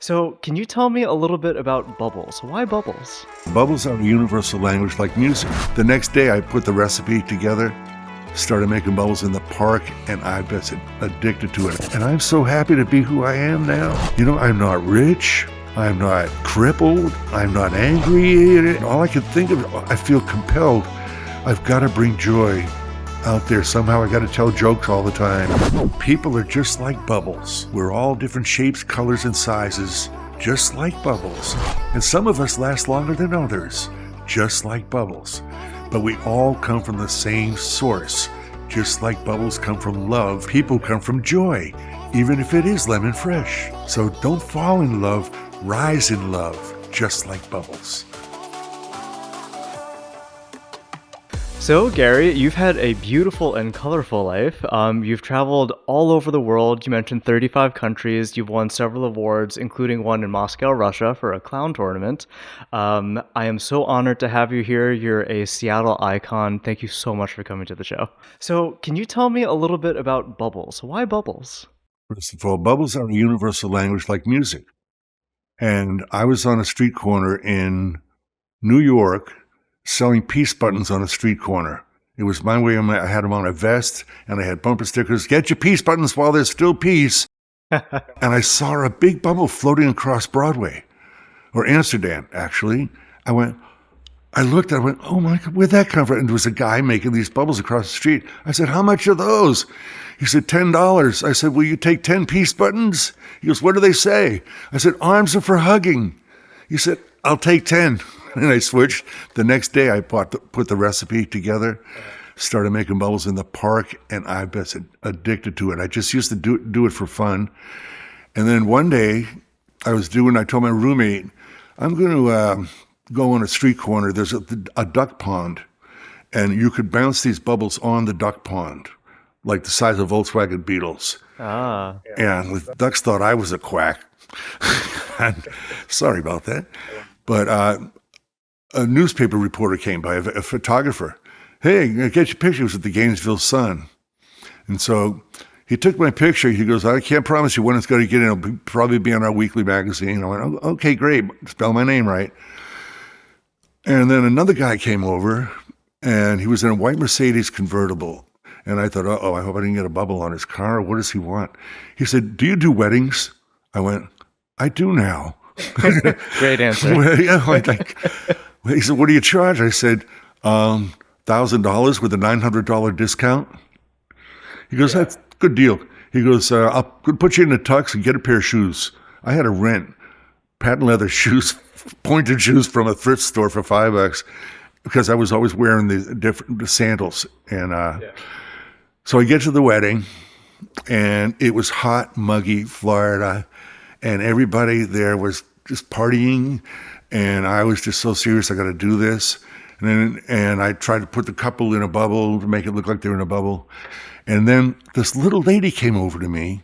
So, can you tell me a little bit about bubbles? Why bubbles? Bubbles are a universal language like music. The next day, I put the recipe together, started making bubbles in the park, and I've been addicted to it. And I'm so happy to be who I am now. You know, I'm not rich. I'm not crippled. I'm not angry. All I can think of, I feel compelled. I've got to bring joy out there. Somehow I got to tell jokes all the time. People are just like bubbles. We're all different shapes, colors, and sizes, just like bubbles. And some of us last longer than others, just like bubbles. But we all come from the same source. Just like bubbles come from love, people come from joy, even if it is lemon fresh. So don't fall in love, rise in love, just like bubbles. So, Gary, you've had a beautiful and colorful life. You've traveled all over the world. You mentioned 35 countries. You've won several awards, including one in Moscow, Russia, for a clown tournament. I am so honored to have you here. You're a Seattle icon. Thank you so much for coming to the show. So, can you tell me a little bit about bubbles? Why bubbles? First of all, bubbles are a universal language like music. And I was on a street corner in New York selling peace buttons on a street corner. It was my way. I had them on a vest, and I had bumper stickers, "Get your peace buttons while there's still peace." And I saw a big bubble floating across Broadway, or Amsterdam, actually. I looked, I went, oh my God, where'd that come from? And there was a guy making these bubbles across the street. I said, how much are those? He said, $10. I said, will you take 10 peace buttons? He goes, what do they say? I said, arms are for hugging. He said, I'll take 10. And I switched. The next day, I put the recipe together, started making bubbles in the park, and I've been addicted to it. I just used to do it for fun. And then one day, I told my roommate, I'm going to go on a street corner. There's a duck pond, and you could bounce these bubbles on the duck pond, like the size of Volkswagen Beetles. Ah. And the ducks thought I was a quack. And sorry about that. But a newspaper reporter came by, a photographer. Hey, get your pictures at the Gainesville Sun. And so he took my picture. He goes, I can't promise you when it's going to get in. It'll probably be on our weekly magazine. I went, oh, okay, great. Spell my name right. And then another guy came over, and he was in a white Mercedes convertible. And I thought, uh-oh, I hope I didn't get a bubble on his car. What does he want? He said, do you do weddings? I went, I do now. Great answer. Well, yeah, he said, what do you charge? I said, $1,000 with a $900 discount. He goes, that's a good deal. He goes, I'll put you in a tux and get a pair of shoes. I had to rent patent leather shoes, pointed shoes from a thrift store for $5 because I was always wearing the sandals. And so I get to the wedding, and it was hot, muggy Florida, and everybody there was just partying. And I was just so serious, I got to do this. And I tried to put the couple in a bubble to make it look like they were in a bubble. And then this little lady came over to me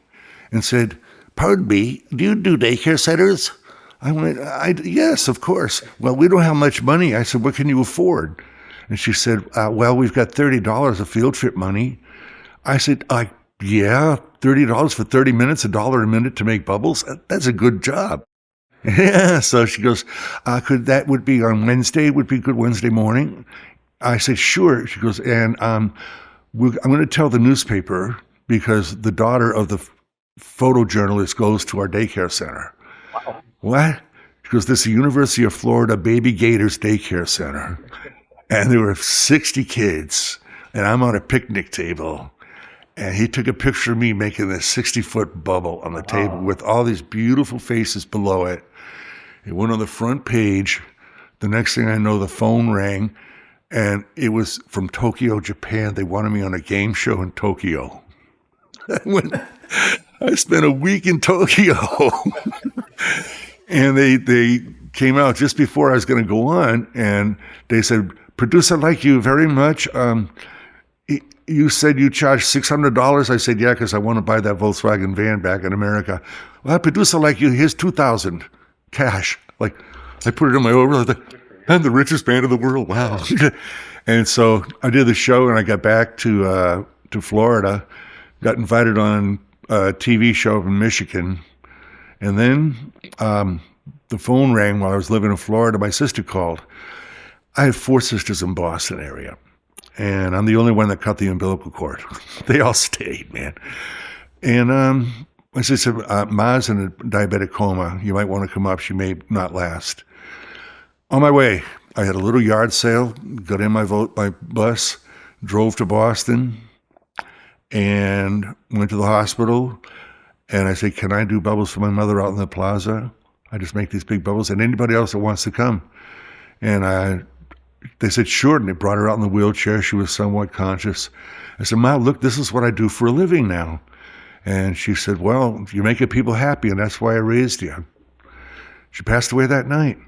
and said, pardon me, do you do daycare centers? I went, yes, of course. Well, we don't have much money. I said, what can you afford? And she said, well, we've got $30 of field trip money. I said, yeah, $30 for 30 minutes, $1 a minute to make bubbles? That's a good job. Yeah, so she goes, that would be on Wednesday? It would be good Wednesday morning? I said, sure. She goes, and I'm going to tell the newspaper because the daughter of the photojournalist goes to our daycare center. Wow. What? She goes, this is the University of Florida Baby Gators Daycare Center. And there were 60 kids, and I'm on a picnic table. And he took a picture of me making this 60-foot bubble on the table with all these beautiful faces below it. It went on the front page. The next thing I know, the phone rang, and it was from Tokyo, Japan. They wanted me on a game show in Tokyo. I spent a week in Tokyo. And they came out just before I was going to go on, and they said, producer, I like you very much. You said you charged $600. I said, yeah, because I want to buy that Volkswagen van back in America. Well, producer, like you, here's $2,000 cash. Like, I put it in my overall. I'm the richest man in the world. Wow. And so I did the show, and I got back to Florida, got invited on a TV show in Michigan, And then the phone rang while I was living in Florida. My sister called. I have 4 sisters in Boston area, and I'm the only one that cut the umbilical cord. They all stayed, man. And my sister said, Ma's in a diabetic coma. You might want to come up. She may not last. On my way, I had a little yard sale, got in my bus, drove to Boston, and went to the hospital. And I said, can I do bubbles for my mother out in the plaza? I just make these big bubbles. And anybody else that wants to come. And they said, sure. And they brought her out in the wheelchair. She was somewhat conscious. I said, Ma, look, this is what I do for a living now. And she said, well, you're making people happy, and that's why I raised you. She passed away that night.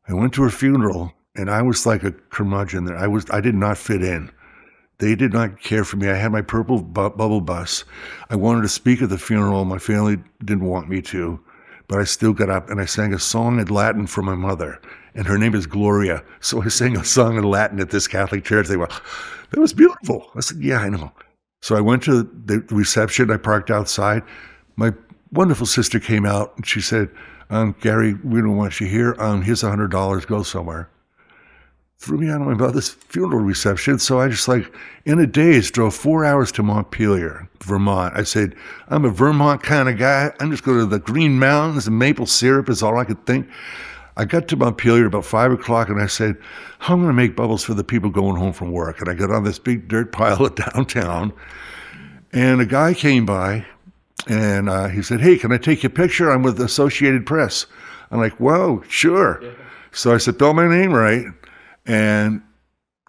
I went to her funeral, and I was like a curmudgeon there. I did not fit in. They did not care for me. I had my purple bubble bus. I wanted to speak at the funeral. My family didn't want me to, but I still got up and I sang a song in Latin for my mother, and her name is Gloria. So I sang a song in Latin at this Catholic church. They were, that was beautiful. I said, yeah, I know. So I went to the reception. I parked outside. My wonderful sister came out and she said, Gary, we don't want you here. Here's $100. Go somewhere. Threw me out of my mother's funeral reception. So I just in a daze, drove 4 hours to Montpelier, Vermont. I said, I'm a Vermont kind of guy. I'm just going to the Green Mountains and maple syrup is all I could think. I got to Montpelier about 5 o'clock and I said, I'm going to make bubbles for the people going home from work. And I got on this big dirt pile of downtown and a guy came by and he said, hey, can I take your picture? I'm with the Associated Press. I'm like, whoa, sure. Yeah. So I said, spell my name right. And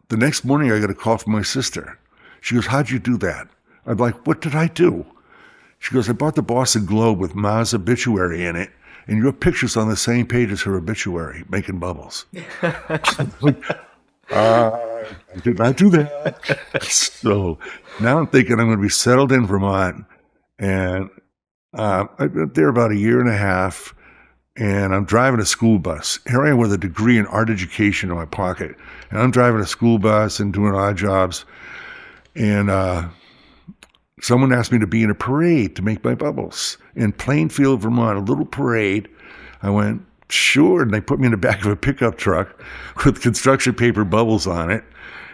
the next morning I got a call from my sister. She goes, how'd you do that? I'm like, what did I do? She goes, I bought the Boston Globe with Ma's obituary in it, and your picture's on the same page as her obituary, making bubbles. I did not do that. So now I'm thinking I'm going to be settled in Vermont. And I've been there about a year and a half, and I'm driving a school bus. Here I am with a degree in art education in my pocket. And I'm driving a school bus and doing odd jobs. And someone asked me to be in a parade to make my bubbles in Plainfield, Vermont, a little parade. I went, sure. And they put me in the back of a pickup truck with construction paper bubbles on it.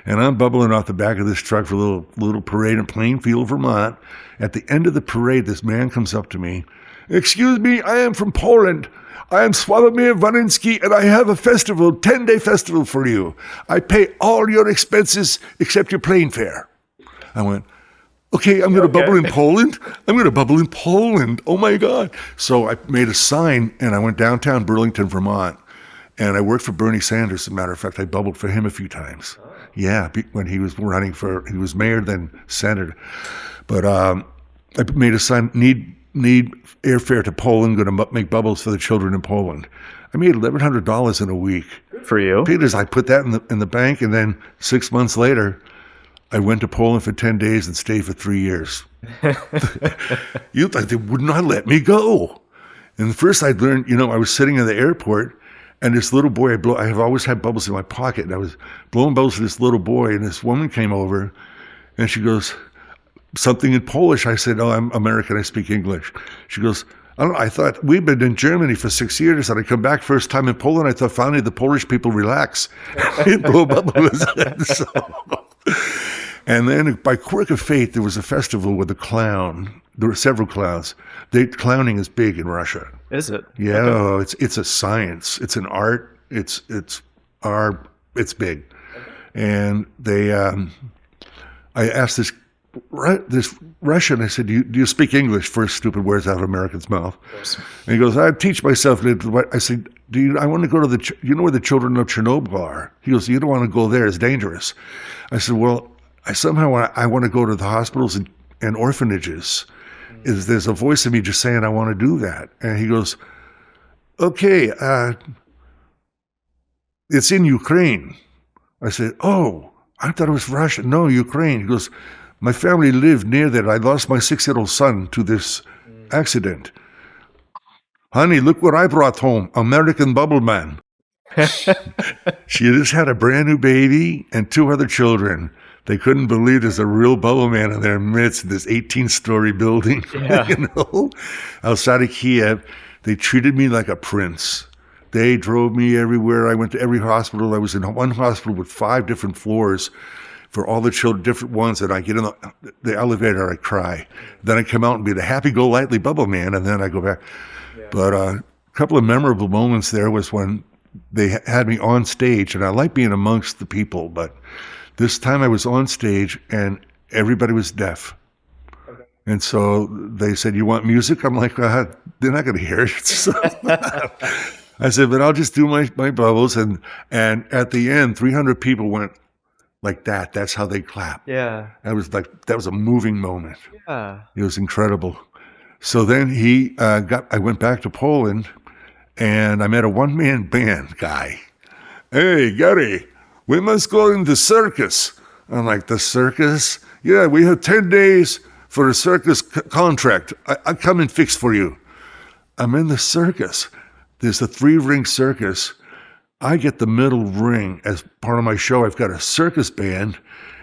And I'm bubbling off the back of this truck for a little parade in Plainfield, Vermont. At the end of the parade, this man comes up to me. Excuse me, I am from Poland. I am Sławomir Waninski, and I have a festival, 10-day festival for you. I pay all your expenses except your plane fare. I went, okay, I'm going to bubble in Poland? I'm going to bubble in Poland. Oh, my God. So I made a sign, and I went downtown Burlington, Vermont, and I worked for Bernie Sanders. As a matter of fact, I bubbled for him a few times. Yeah, when he was running he was mayor, then senator. But I made a sign, need airfare to Poland, going to make bubbles for the children in Poland. I made $1,100 in a week. Good for you. Peters, I put that in the bank, and then 6 months later, I went to Poland for 10 days and stayed for 3 years. You thought they would not let me go. And first I learned, I was sitting in the airport, and this little boy, I have always had bubbles in my pocket, and I was blowing bubbles for this little boy, and this woman came over, and she goes, something in Polish. I said, oh, I'm American, I speak English. She goes, I thought we've been in Germany for 6 years, and I come back first time in Poland, I thought finally the Polish people relax. Blow bubbles. So, and then by quirk of fate, there was a festival with a clown. There were several clowns. Clowning is big in Russia. Is it? Yeah, okay. It's a science. It's an art. It's big. Okay. And they, I asked this Russian, I said, do you speak English? First stupid words out of American's mouth. And he goes, I teach myself. I said, I want to go to you know where the children of Chernobyl are? He goes, you don't want to go there. It's dangerous. I said, well, I want to go to the hospitals and orphanages. There's a voice in me just saying I want to do that. And he goes, okay, it's in Ukraine. I said, oh, I thought it was Russia. No, Ukraine. He goes, my family lived near there. I lost my 6-year-old son to this accident. Honey, look what I brought home, American Bubbleman. She just had a brand new baby and 2 other children. They couldn't believe there's a real Bubbleman in their midst, this 18-story building, Yeah. you know, outside of Kiev. They treated me like a prince. They drove me everywhere. I went to every hospital. I was in one hospital with 5 different floors for all the children, different ones. And I get in the elevator, I cry. Then I come out and be the happy Golightly Bubbleman, and then I go back. Yeah. But a couple of memorable moments there was when they had me on stage, and I like being amongst the people, but this time I was on stage and everybody was deaf. Okay. And so they said, "You want music?" I'm like, they're not going to hear it. So I said, "But I'll just do my bubbles." And at the end, 300 people went like that. That's how they clapped. Yeah. That was a moving moment. Yeah. It was incredible. So then I went back to Poland, and I met a one-man band guy. "Hey, Gary, we must go in the circus." I'm like, "The circus? Yeah, we have 10 days for a circus contract. I come and fix for you." I'm in the circus. There's a 3-ring circus. I get the middle ring as part of my show. I've got a circus band,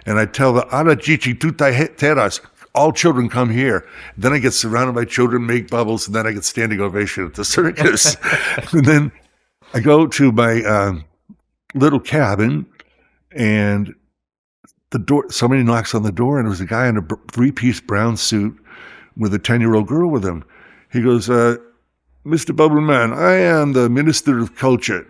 and I tell the "Ala Chichi Tutai Teras," all children come here. Then I get surrounded by children, make bubbles, and then I get standing ovation at the circus. And then I go to my little cabin, and the door, somebody knocks on the door, and it was a guy in a 3-piece brown suit with a 10-year-old girl with him. He goes, "Mr. Bubbleman, I am the Minister of Culture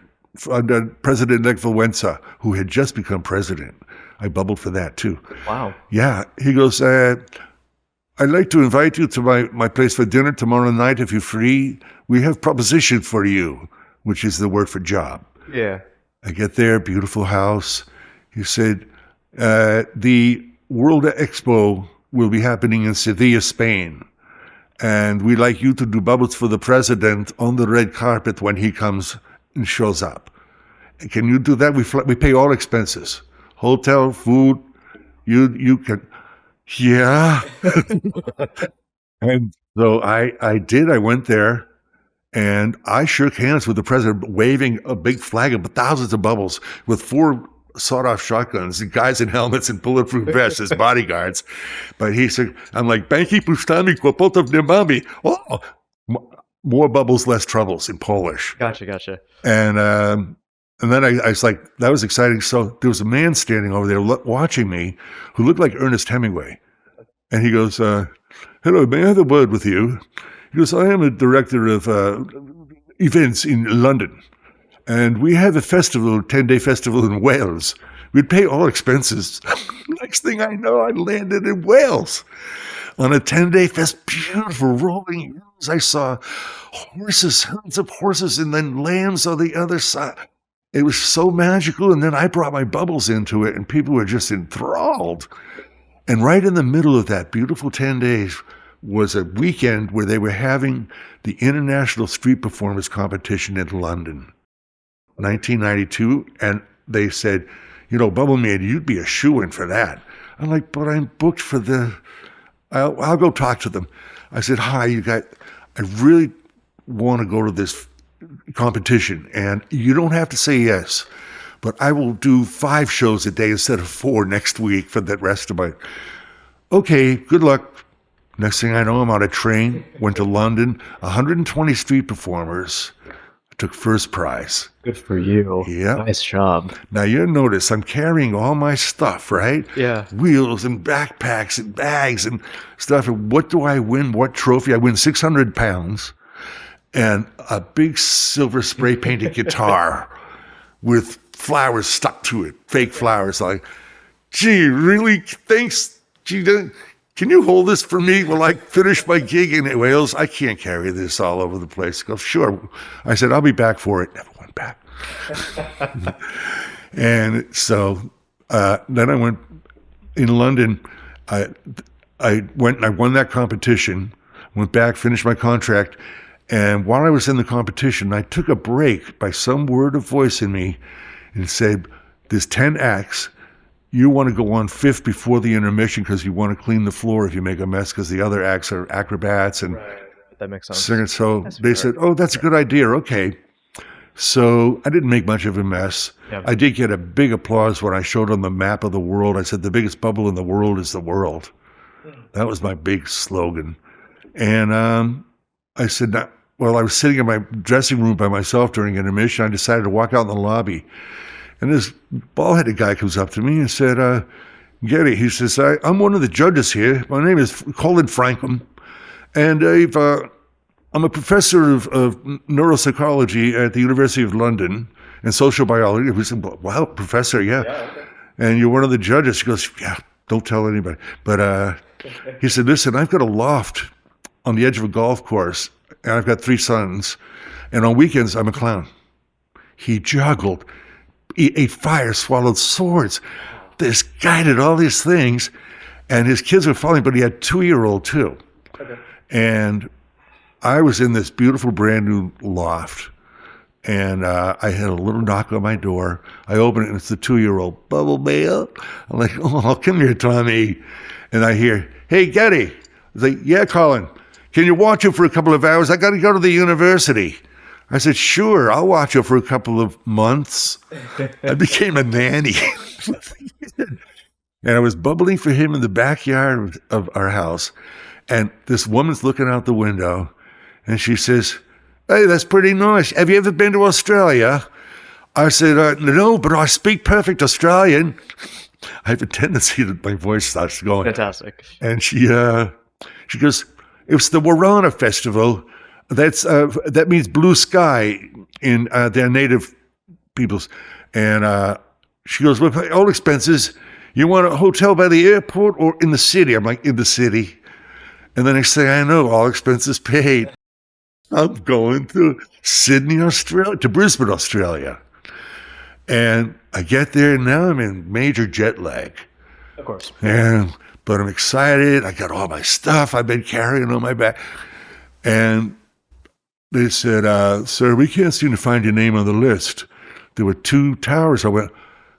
under President-elect Walesa, who had just become president." I bubbled for that too. Wow. Yeah. He goes, "I'd like to invite you to my place for dinner tomorrow night if you're free. We have proposition for you," which is the word for job. Yeah. I get there, beautiful house. He said, "The World Expo will be happening in Sevilla, Spain. And we'd like you to do bubbles for the president on the red carpet when he comes and shows up. Can you do that? We pay all expenses. Hotel, food, you can." Yeah. And so I did. I went there, and I shook hands with the president, waving a big flag of thousands of bubbles with 4 sawed-off shotguns, guys in helmets and bulletproof vests as bodyguards. But he said, I'm like, "Banki pustami kłopotów nie mamy." Oh, more bubbles, less troubles in Polish. Gotcha. And then I was like, that was exciting. So there was a man standing over there watching me who looked like Ernest Hemingway. And he goes, "Hello, may I have a word with you?" He goes, "I am a director of events in London. And we have a festival, 10-day festival in Wales. We'd pay all expenses." Next thing I know, I landed in Wales on a 10-day fest, beautiful rolling hills. I saw horses, herds of horses, and then lambs on the other side. It was so magical. And then I brought my bubbles into it, and people were just enthralled. And right in the middle of that beautiful 10 days was a weekend where they were having the International Street Performance Competition in London, 1992. And they said, "Bubbleman, you'd be a shoo-in for that." I'm like, "But I'm booked for I'll go talk to them." I said, "Hi, I really want to go to this competition, and you don't have to say yes, but I will do 5 shows a day instead of 4 next week for the rest of my..." "Okay, good luck." Next thing I know, I'm on a train, went to London, 120 street performers, took first prize. Good for you. Yeah. Nice job. Now you notice I'm carrying all my stuff, right? Yeah. Wheels and backpacks and bags and stuff. And what do I win? What trophy? I win 600 pounds and a big silver spray painted guitar with flowers stuck to it, fake flowers. Like, "Gee, really? Thanks. Gee, can you hold this for me while I finish my gig in Wales? I can't carry this all over the place." He goes, "Sure." I said, "I'll be back for it." Never went back. And so then I went in London. I went and I won that competition, went back, finished my contract. And while I was in the competition, I took a break by some word of voice in me and said, "There's 10 acts. You want to go on 5th before the intermission because you want to clean the floor if you make a mess, because the other acts are acrobats and Right. That makes sense. singers." So That's they fair. said, "Oh, that's a good idea. Okay." So I didn't make much of a mess. Yeah. I did get a big applause when I showed on the map of the world. I said, the biggest bubble in the world is the world. That was my big slogan. And I said, well, I was sitting in my dressing room by myself during intermission. I decided to walk out in the lobby. And this bald-headed guy comes up to me and said, Garry, he says, I'm one of the judges here. My name is Colin Frankham. And I'm a professor of neuropsychology at the University of London and social biology. We said, wow, professor, yeah. Okay. And you're one of the judges. He goes, yeah, don't tell anybody. But he said, listen, I've got a loft on the edge of a golf course, and I've got 3 sons. And on weekends, I'm a clown. He juggled. He ate fire, swallowed swords. This guy did all these things, and his kids were following, but he had a 2-year-old too. Okay. And I was in this beautiful brand new loft, and I had a little knock on my door. I open it, and it's the 2-year-old, Bubbleman. I'm like, oh, come here, Tommy. And I hear, hey, Getty. I was like, yeah, Colin, can you watch him for a couple of hours? I got to go to the university. I said, sure, I'll watch you for a couple of months. I became a nanny. And I was bubbling for him in the backyard of our house. And this woman's looking out the window, and she says, hey, that's pretty nice. Have you ever been to Australia? I said, no, but I speak perfect Australian. I have a tendency that my voice starts going. Fantastic. And she goes, it's the Warana Festival. That means blue sky in their native peoples. And she goes, we'll pay all expenses. You want a hotel by the airport or in the city? I'm like, in the city. And the next thing I know, all expenses paid. I'm going to Sydney, Australia, to Brisbane, Australia. And I get there, and now I'm in major jet lag. Of course. But I'm excited. I got all my stuff I've been carrying on my back. And they said, sir, we can't seem to find your name on the list. There were 2 towers. I went,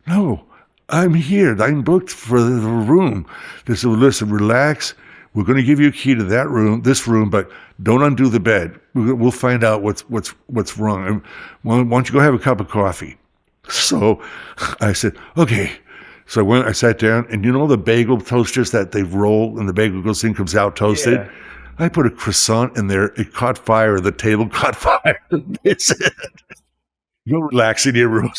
no, I'm here. I'm booked for the room. They said, well, listen, relax. We're going to give you a key to this room, but don't undo the bed. We'll find out what's wrong. And why don't you go have a cup of coffee? So I said, okay. So I sat down, and you know the bagel toasters that they roll, and the bagel goes in, comes out toasted? Yeah. I put a croissant in there. It caught fire. The table caught fire. They said, go relax in your room.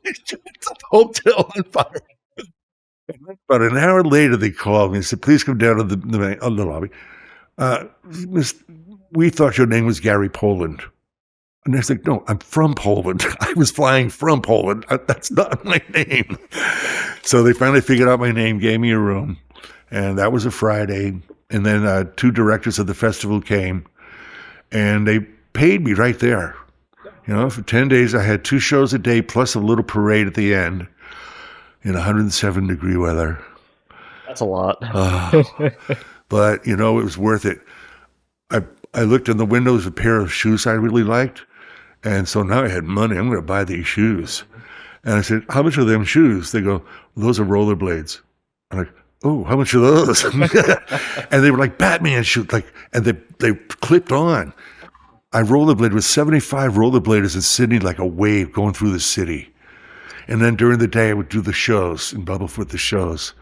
The hotel on fire. About an hour later, they called me and said, please come down to the lobby. We thought your name was Gary Poland. And I said, no, I'm from Poland. I was flying from Poland. That's not my name. So they finally figured out my name, gave me a room. And that was a Friday. And then 2 directors of the festival came, and they paid me right there. You know, for 10 days, I had 2 shows a day plus a little parade at the end in 107-degree weather. That's a lot. But, you know, it was worth it. I looked in the windows, a pair of shoes I really liked, and so now I had money. I'm going to buy these shoes. And I said, how much are them shoes? They go, those are rollerblades. I'm like, oh, how much are those? And they were like Batman shoes, and they clipped on. I rollerbladed with 75 rollerbladers in Sydney like a wave going through the city. And then during the day, I would do the shows in Bubblefoot, the shows.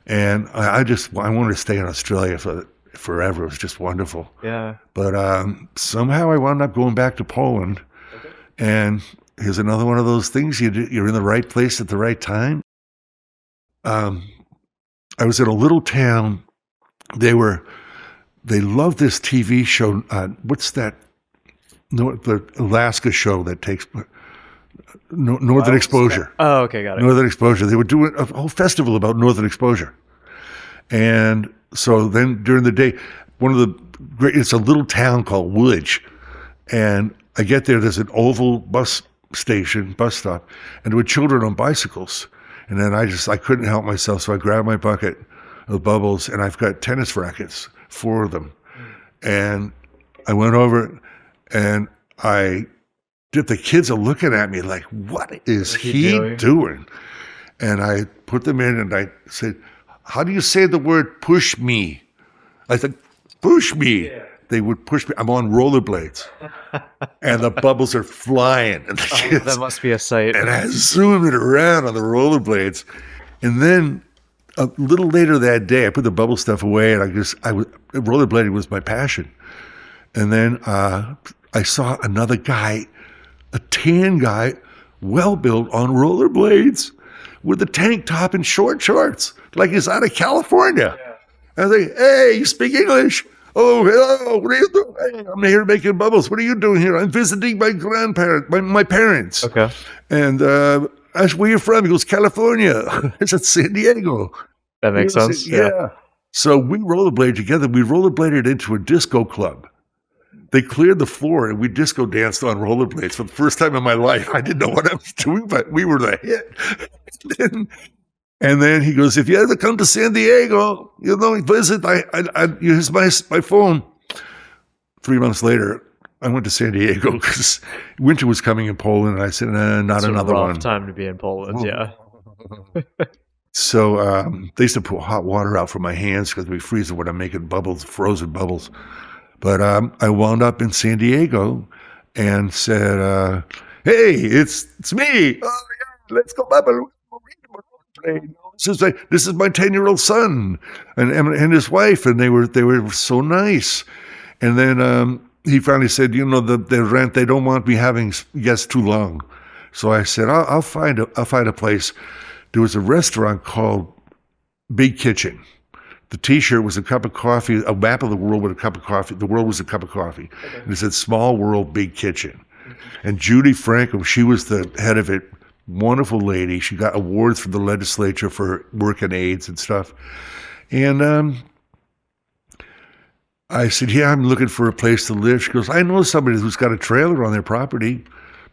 And I wanted to stay in Australia forever. It was just wonderful. Yeah. But somehow I wound up going back to Poland. Okay. And here's another one of those things. You're in the right place at the right time. I was in a little town. They loved this TV show. What's that? No, the Alaska show that takes Northern Exposure. Oh, okay, got it. Northern Exposure. They were doing a whole festival about Northern Exposure. And so then during the day, it's a little town called Woolwich. And I get there, there's an oval bus stop, and there were children on bicycles. And then I couldn't help myself, so I grabbed my bucket of bubbles, and I've got tennis rackets, 4 of them. And I went over, and the kids are looking at me like, what is he doing? And I put them in, and I said, how do you say the word push me? I said, push me. Yeah. they would push me. I'm on rollerblades, and the bubbles are flying, and the Oh, that kids, must be a sight. and I zoom it around on the rollerblades, and then a little later that day, I put the bubble stuff away, and rollerblading was my passion. And then I saw another guy, a tan guy, well built on rollerblades, with a tank top and short shorts, like he's out of California. Yeah. I was like, "Hey, you speak English? Oh, hello. What are you doing? Hey, I'm here making bubbles. What are you doing here? I'm visiting my grandparents, my parents." Okay. And I said, "Where you from?" He goes, "California." I said, "San Diego." That makes sense. Yeah. So we rollerbladed together. We rollerbladed into a disco club. They cleared the floor, and we disco danced on rollerblades for the first time in my life. I didn't know what I was doing, but we were the hit. And then he goes, "If you ever come to San Diego, visit. Here's my phone." 3 months later, I went to San Diego because winter was coming in Poland, and I said, "Not It's another a rough one." time to be in Poland. Yeah. So they used to put hot water out for my hands because we freeze it when I'm making bubbles, frozen bubbles. But I wound up in San Diego and said, "Hey, it's me. Oh, yeah, let's go bubble. This is my 10-year-old son and his wife, and they were so nice." And then he finally said, "The rent, they don't want me having guests too long." So I said, I'll find a place." There was a restaurant called Big Kitchen. The T-shirt was a cup of coffee, a map of the world with a cup of coffee. The world was a cup of coffee. Okay. And it said "Small World, Big Kitchen." Mm-hmm. And Judy Franco, she was the head of it. Wonderful lady. She got awards from the legislature for work in AIDS and stuff. And I said, "Yeah, I'm looking for a place to live." She goes, "I know somebody who's got a trailer on their property.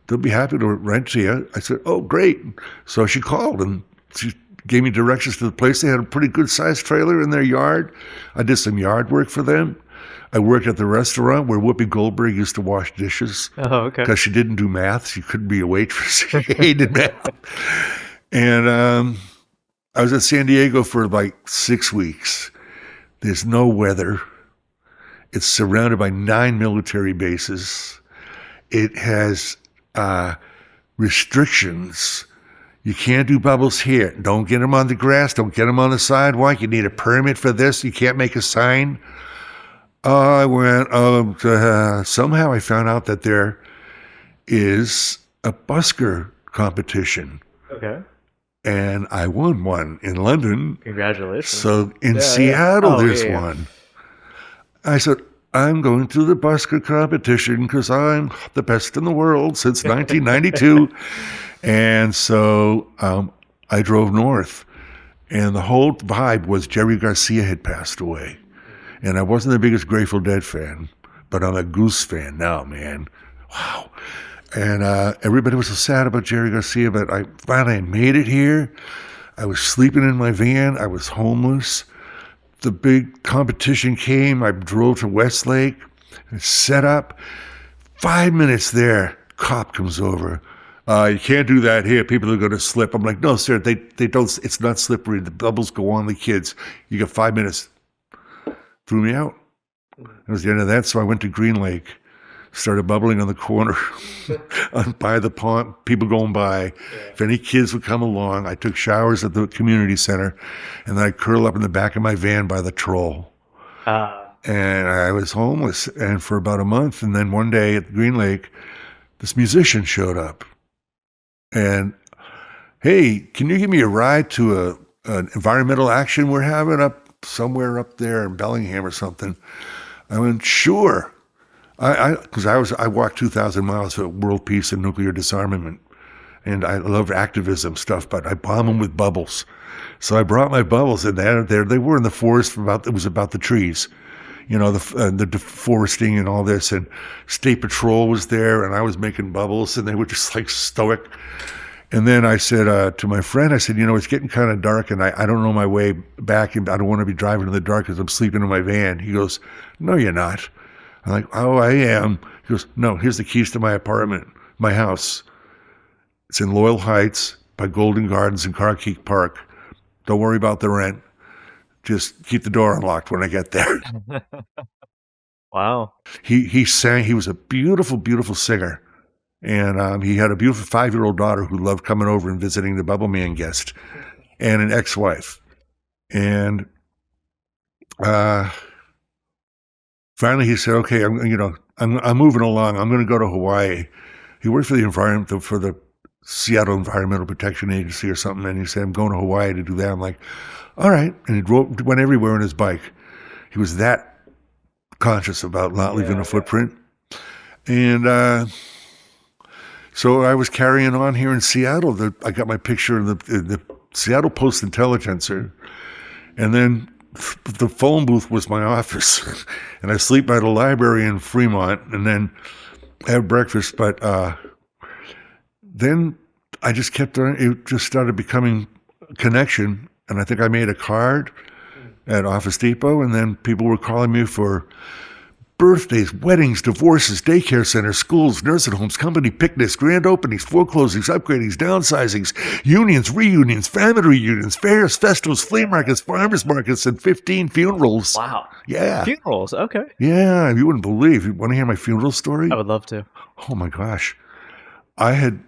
They'll be happy to rent to you." I said, "Oh, great." So she called, and she gave me directions to the place. They had a pretty good-sized trailer in their yard. I did some yard work for them. I worked at the restaurant where Whoopi Goldberg used to wash dishes. Oh, okay. Because she didn't do math. She couldn't be a waitress. She hated math. And I was at San Diego for like 6 weeks. There's no weather. It's surrounded by 9 military bases. It has restrictions. You can't do bubbles here. Don't get them on the grass. Don't get them on the sidewalk. You need a permit for this. You can't make a sign. I went, somehow I found out that there is a busker competition. Okay. And I won one in London. Congratulations. So in Seattle, there's one. I said, "I'm going to the busker competition because I'm the best in the world since 1992. And so I drove north, and the whole vibe was Jerry Garcia had passed away. And I wasn't the biggest Grateful Dead fan, but I'm a Goose fan now, man. Wow. And everybody was so sad about Jerry Garcia, but I finally made it here. I was sleeping in my van. I was homeless. The big competition came. I drove to Westlake, set up. 5 minutes there, cop comes over. "You can't do that here. People are going to slip." I'm like, "No, sir, they don't. It's not slippery. The bubbles go on the kids. You got 5 minutes." Threw me out. That was the end of that. So I went to Green Lake, started bubbling on the corner by the pond, people going by. Yeah. If any kids would come along, I took showers at the community center, and then I'd curl up in the back of my van by the troll. And I was homeless and for about a month. And then one day at Green Lake, this musician showed up. And, "Hey, can you give me a ride to an environmental action we're having up somewhere up there in Bellingham or something?" I went, "Sure." Because I walked 2,000 miles for world peace and nuclear disarmament, and I love activism stuff, but I bomb them with bubbles. So I brought my bubbles, and there they were in the forest. It was about the trees, the deforesting and all this, and State Patrol was there, and I was making bubbles, and they were just like stoic. And then I said to my friend, I said, "It's getting kind of dark, and I don't know my way back, and I don't want to be driving in the dark because I'm sleeping in my van." He goes, "No, you're not." I'm like, "Oh, I am." He goes, "No, here's the keys to my apartment, my house. It's in Loyal Heights by Golden Gardens and Carkeek Park. Don't worry about the rent. Just keep the door unlocked when I get there." Wow. He sang. He was a beautiful, beautiful singer, and he had a beautiful 5-year-old daughter who loved coming over and visiting the Bubbleman guest, and an ex-wife. And uh, finally, he said, "Okay, I'm moving along. I'm going to go to Hawaii." He worked for the Seattle Environmental Protection Agency or something, and he said, "I'm going to Hawaii to do that." I'm like, "All right," and went everywhere on his bike. He was that conscious about not leaving a footprint, and so I was carrying on here in Seattle. I got my picture in the Seattle Post-Intelligencer, and then the phone booth was my office, and I sleep by the library in Fremont, and then have breakfast. But then I just kept on. It just started becoming a connection, and I think I made a card at Office Depot, and then people were calling me for birthdays, weddings, divorces, daycare centers, schools, nursing homes, company picnics, grand openings, foreclosings, upgradings, downsizings, unions, reunions, family reunions, fairs, festivals, flea markets, farmers markets, and 15 funerals. Wow. Yeah. Funerals. Okay. Yeah. You wouldn't believe. You want to hear my funeral story? I would love to. Oh my gosh. I had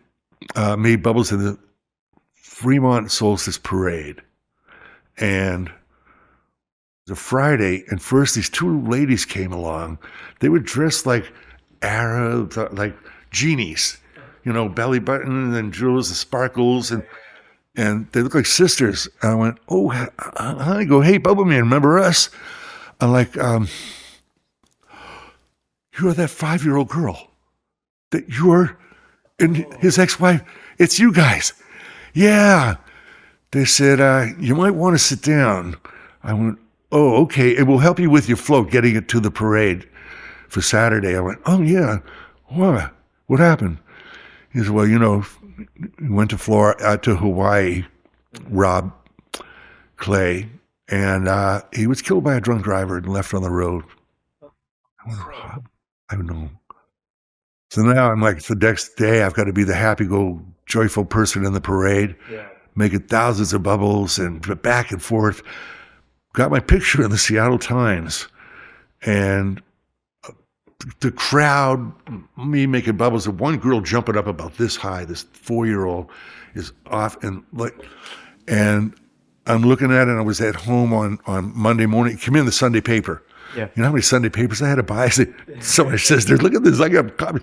made bubbles in the Fremont Solstice Parade. And a Friday, and first these two ladies came along. They were dressed like Arabs, like genies, belly button and jewels and sparkles, and they look like sisters. And I went, "Oh, hi." I go, "Hey, Bubbleman, remember us?" I'm like, "You're that 5-year-old girl that you're and his ex-wife. It's you guys." "Yeah." They said, "You might want to sit down." I went, "Oh, okay. It will help you with your float, getting it to the parade for Saturday." I went, "Oh, yeah. What? What happened?" He said, "Well, he went to Hawaii, Rob Clay, and he was killed by a drunk driver and left on the road." I went, "Rob?" I don't know. So now I'm like, the next day I've got to be the joyful person in the parade, making thousands of bubbles and back and forth. Got my picture in the Seattle Times, and the crowd, me making bubbles, and one girl jumping up about this high, this 4-year-old is off, and I'm looking at it, and I was at home on Monday morning. It came in the Sunday paper. Yeah. You know how many Sunday papers I had to buy? I said, somebody says, "There, look at this, I got copies."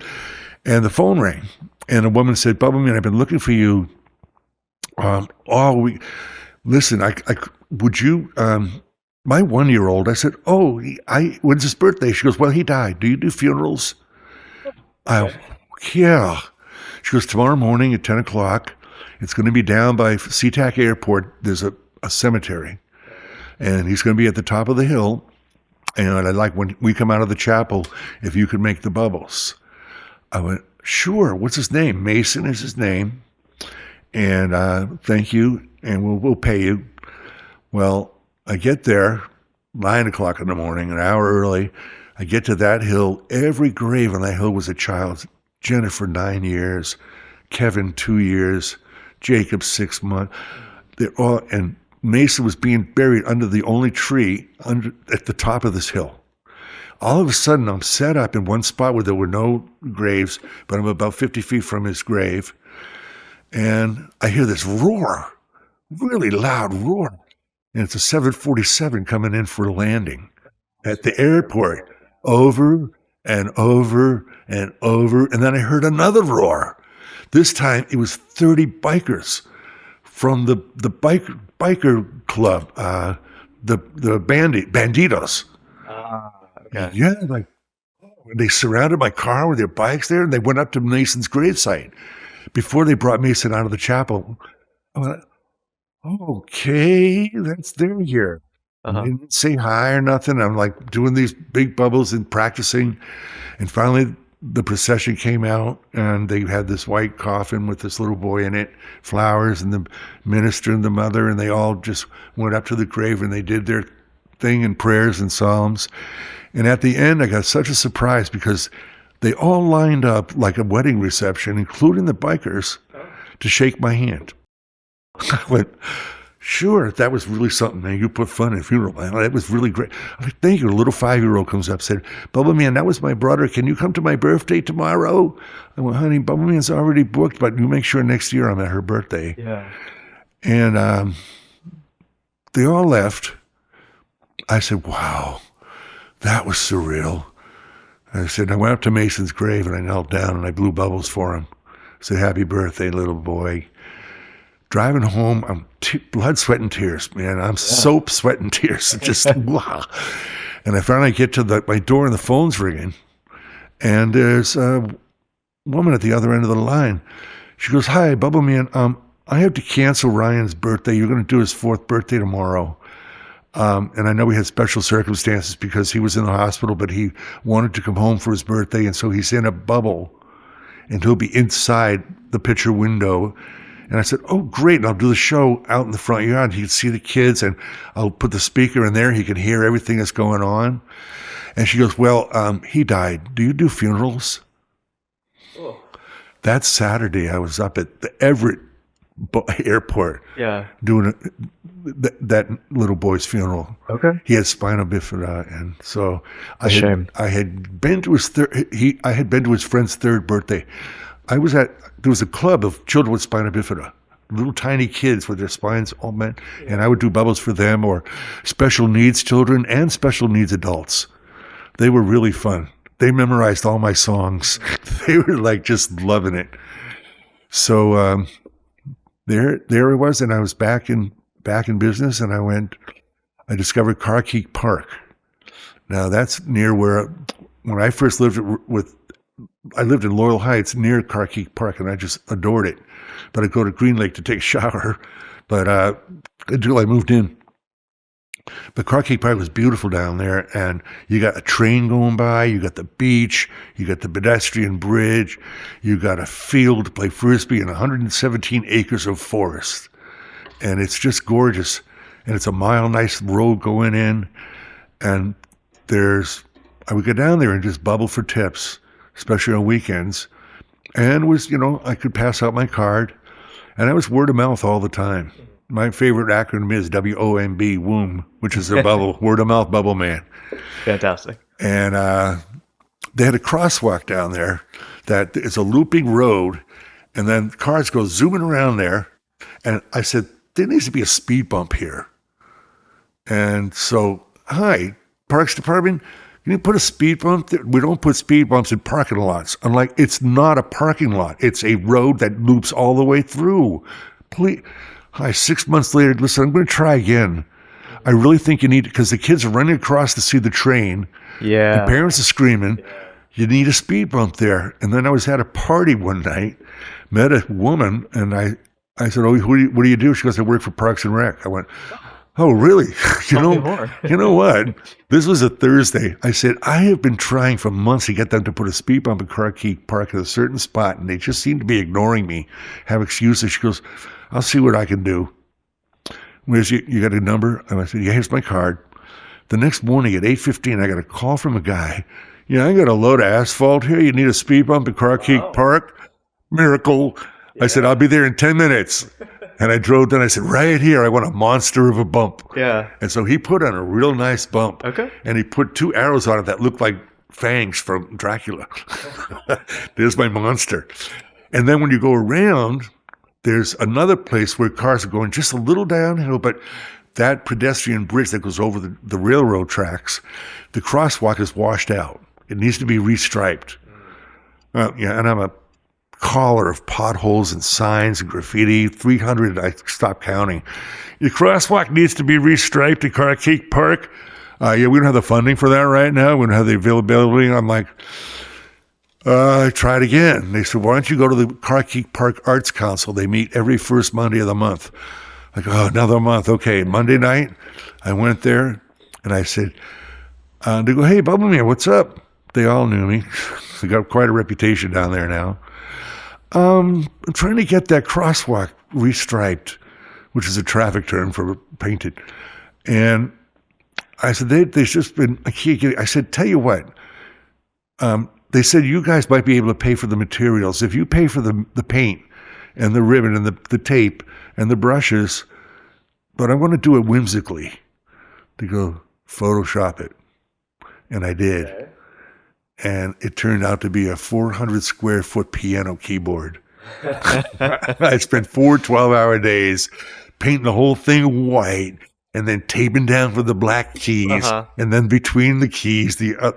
And the phone rang, and a woman said, "Bubbleman, I've been looking for you all week. Listen, would you, my 1-year-old," I said, "Oh, when's his birthday?" She goes, "Well, he died. Do you do funerals?" Yeah. She goes, "Tomorrow morning at 10 o'clock, it's going to be down by SeaTac Airport. There's a cemetery, and he's going to be at the top of the hill. And I'd like, when we come out of the chapel, if you could make the bubbles." I went, "Sure. What's his name?" "Mason is his name. And thank you, and we'll pay you." Well, I get there 9 o'clock in the morning, an hour early. I get to that hill. Every grave on that hill was a child. Jennifer, 9 years. Kevin, 2 years. Jacob, 6 months. They're all, and Mason was being buried under the only tree at the top of this hill. All of a sudden, I'm set up in one spot where there were no graves, but I'm about 50 feet from his grave. And I hear this roar, really loud roar. And it's a 747 coming in for a landing at the airport, over and over and over. And then I heard another roar. This time it was 30 bikers from the biker club, the Banditos. Okay. Yeah, like they surrounded my car with their bikes there, and they went up to Mason's gravesite before they brought Mason out of the chapel. I went, "Okay, they're here." They didn't say hi or nothing. I'm like doing these big bubbles and practicing, and finally the procession came out, and they had this white coffin with this little boy in it, flowers, and the minister and the mother, and they all just went up to the grave, and they did their thing in prayers and psalms. And at the end, I got such a surprise because they all lined up like a wedding reception, including the bikers, to shake my hand. I went, Sure, that was really something, man. You put fun in funeral, man. That was really great. I'm like, thank you. A little 5-year-old comes up, said, Bubbleman, that was my brother. Can you come to my birthday tomorrow? I went, honey, Bubbleman's already booked, but you make sure next year I'm at her birthday. Yeah. And they all left. I said, wow, that was surreal. I said, I went up to Mason's grave and I knelt down and I blew bubbles for him. I said, happy birthday, little boy. Driving home, I'm blood, sweat, and tears, man. I'm soap, sweat, and tears. Just wow. And I finally get to my door and the phone's ringing. And there's a woman at the other end of the line. She goes, hi, Bubbleman. I have to cancel Ryan's birthday. You're going to do his 4th birthday tomorrow. And I know we had special circumstances because he was in the hospital, but he wanted to come home for his birthday. And so he's in a bubble and he'll be inside the picture window. And I said, oh, great. And I'll do the show out in the front yard. He can see the kids and I'll put the speaker in there. He can hear everything that's going on. And she goes, well, he died. Do you do funerals? Oh. That Saturday, I was up at the Everett airport doing that little boy's funeral. Okay. He had spina bifida. And so I had been to his I had been to his friend's 3rd birthday. There was a club of children with spina bifida, little tiny kids with their spines all bent, and I would do bubbles for them, or special needs children and special needs adults. They were really fun. They memorized all my songs. They were like just loving it. So there it was, and I was back in business, and I discovered Carkeek Park. Now that's near where, when I first I lived in Laurel Heights near Carkeek Park, and I just adored it. But I'd go to Green Lake to take a shower, but until I moved in. But Carkeek Park was beautiful down there, and you got a train going by, you got the beach, you got the pedestrian bridge, you got a field to play Frisbee, and 117 acres of forest. And it's just gorgeous. And it's a nice road going in, and I would go down there and just bubble for tips, especially on weekends. And I could pass out my card. And I was word of mouth all the time. My favorite acronym is WOMB, WOM, which is a bubble, word of mouth bubble man. Fantastic. And they had a crosswalk down there that is a looping road. And then cars go zooming around there. And I said, there needs to be a speed bump here. And so, hi, Parks Department, can you put a speed bump there? We don't put speed bumps in parking lots. I'm like, it's not a parking lot. It's a road that loops all the way through. Please. Hi, 6 months later, listen, I'm going to try again. I really think you need, because the kids are running across to see the train. Yeah. The parents are screaming. Yeah. You need a speed bump there. And then I was at a party one night, met a woman, and I said, oh, what do you do? She goes, I work for Parks and Rec. I went, oh, really? You know what? This was a Thursday. I said, I have been trying for months to get them to put a speed bump in Carkeek Park at a certain spot, and they just seem to be ignoring me, have excuses. She goes, I'll see what I can do. Where's you got a number? And I said, yeah, here's my card. The next morning at 8:15, I got a call from a guy. I got a load of asphalt here. You need a speed bump in Carkeek Park? Miracle. Yeah. I said, I'll be there in 10 minutes. And I drove down. I said, right here, I want a monster of a bump. Yeah. And so he put on a real nice bump. Okay. And he put 2 arrows on it that looked like fangs from Dracula. There's my monster. And then when you go around, there's another place where cars are going just a little downhill, but that pedestrian bridge that goes over the railroad tracks, the crosswalk is washed out. It needs to be restriped. And I'm a caller of potholes and signs and graffiti. 300, I stopped counting. Your crosswalk needs to be restriped at Carkeek Park. We don't have the funding for that right now. We don't have the availability. I'm like, I tried again. They said, why don't you go to the Carkeek Park Arts Council? They meet every first Monday of the month. I go, oh, another month. Okay, Monday night, I went there, and I said, they go, hey, Bubbleman, what's up? They all knew me. I got quite a reputation down there now. I'm trying to get that crosswalk restriped, which is a traffic term for painted. And I said, they've just been, I said, tell you what, they said, you guys might be able to pay for the materials. If you pay for the paint and the ribbon and the tape and the brushes, but I want to do it whimsically. To go Photoshop it. And I did. Okay. And it turned out to be a 400 square foot piano keyboard. I spent 4 12-hour days painting the whole thing white and then taping down for the black keys. And then between the keys, the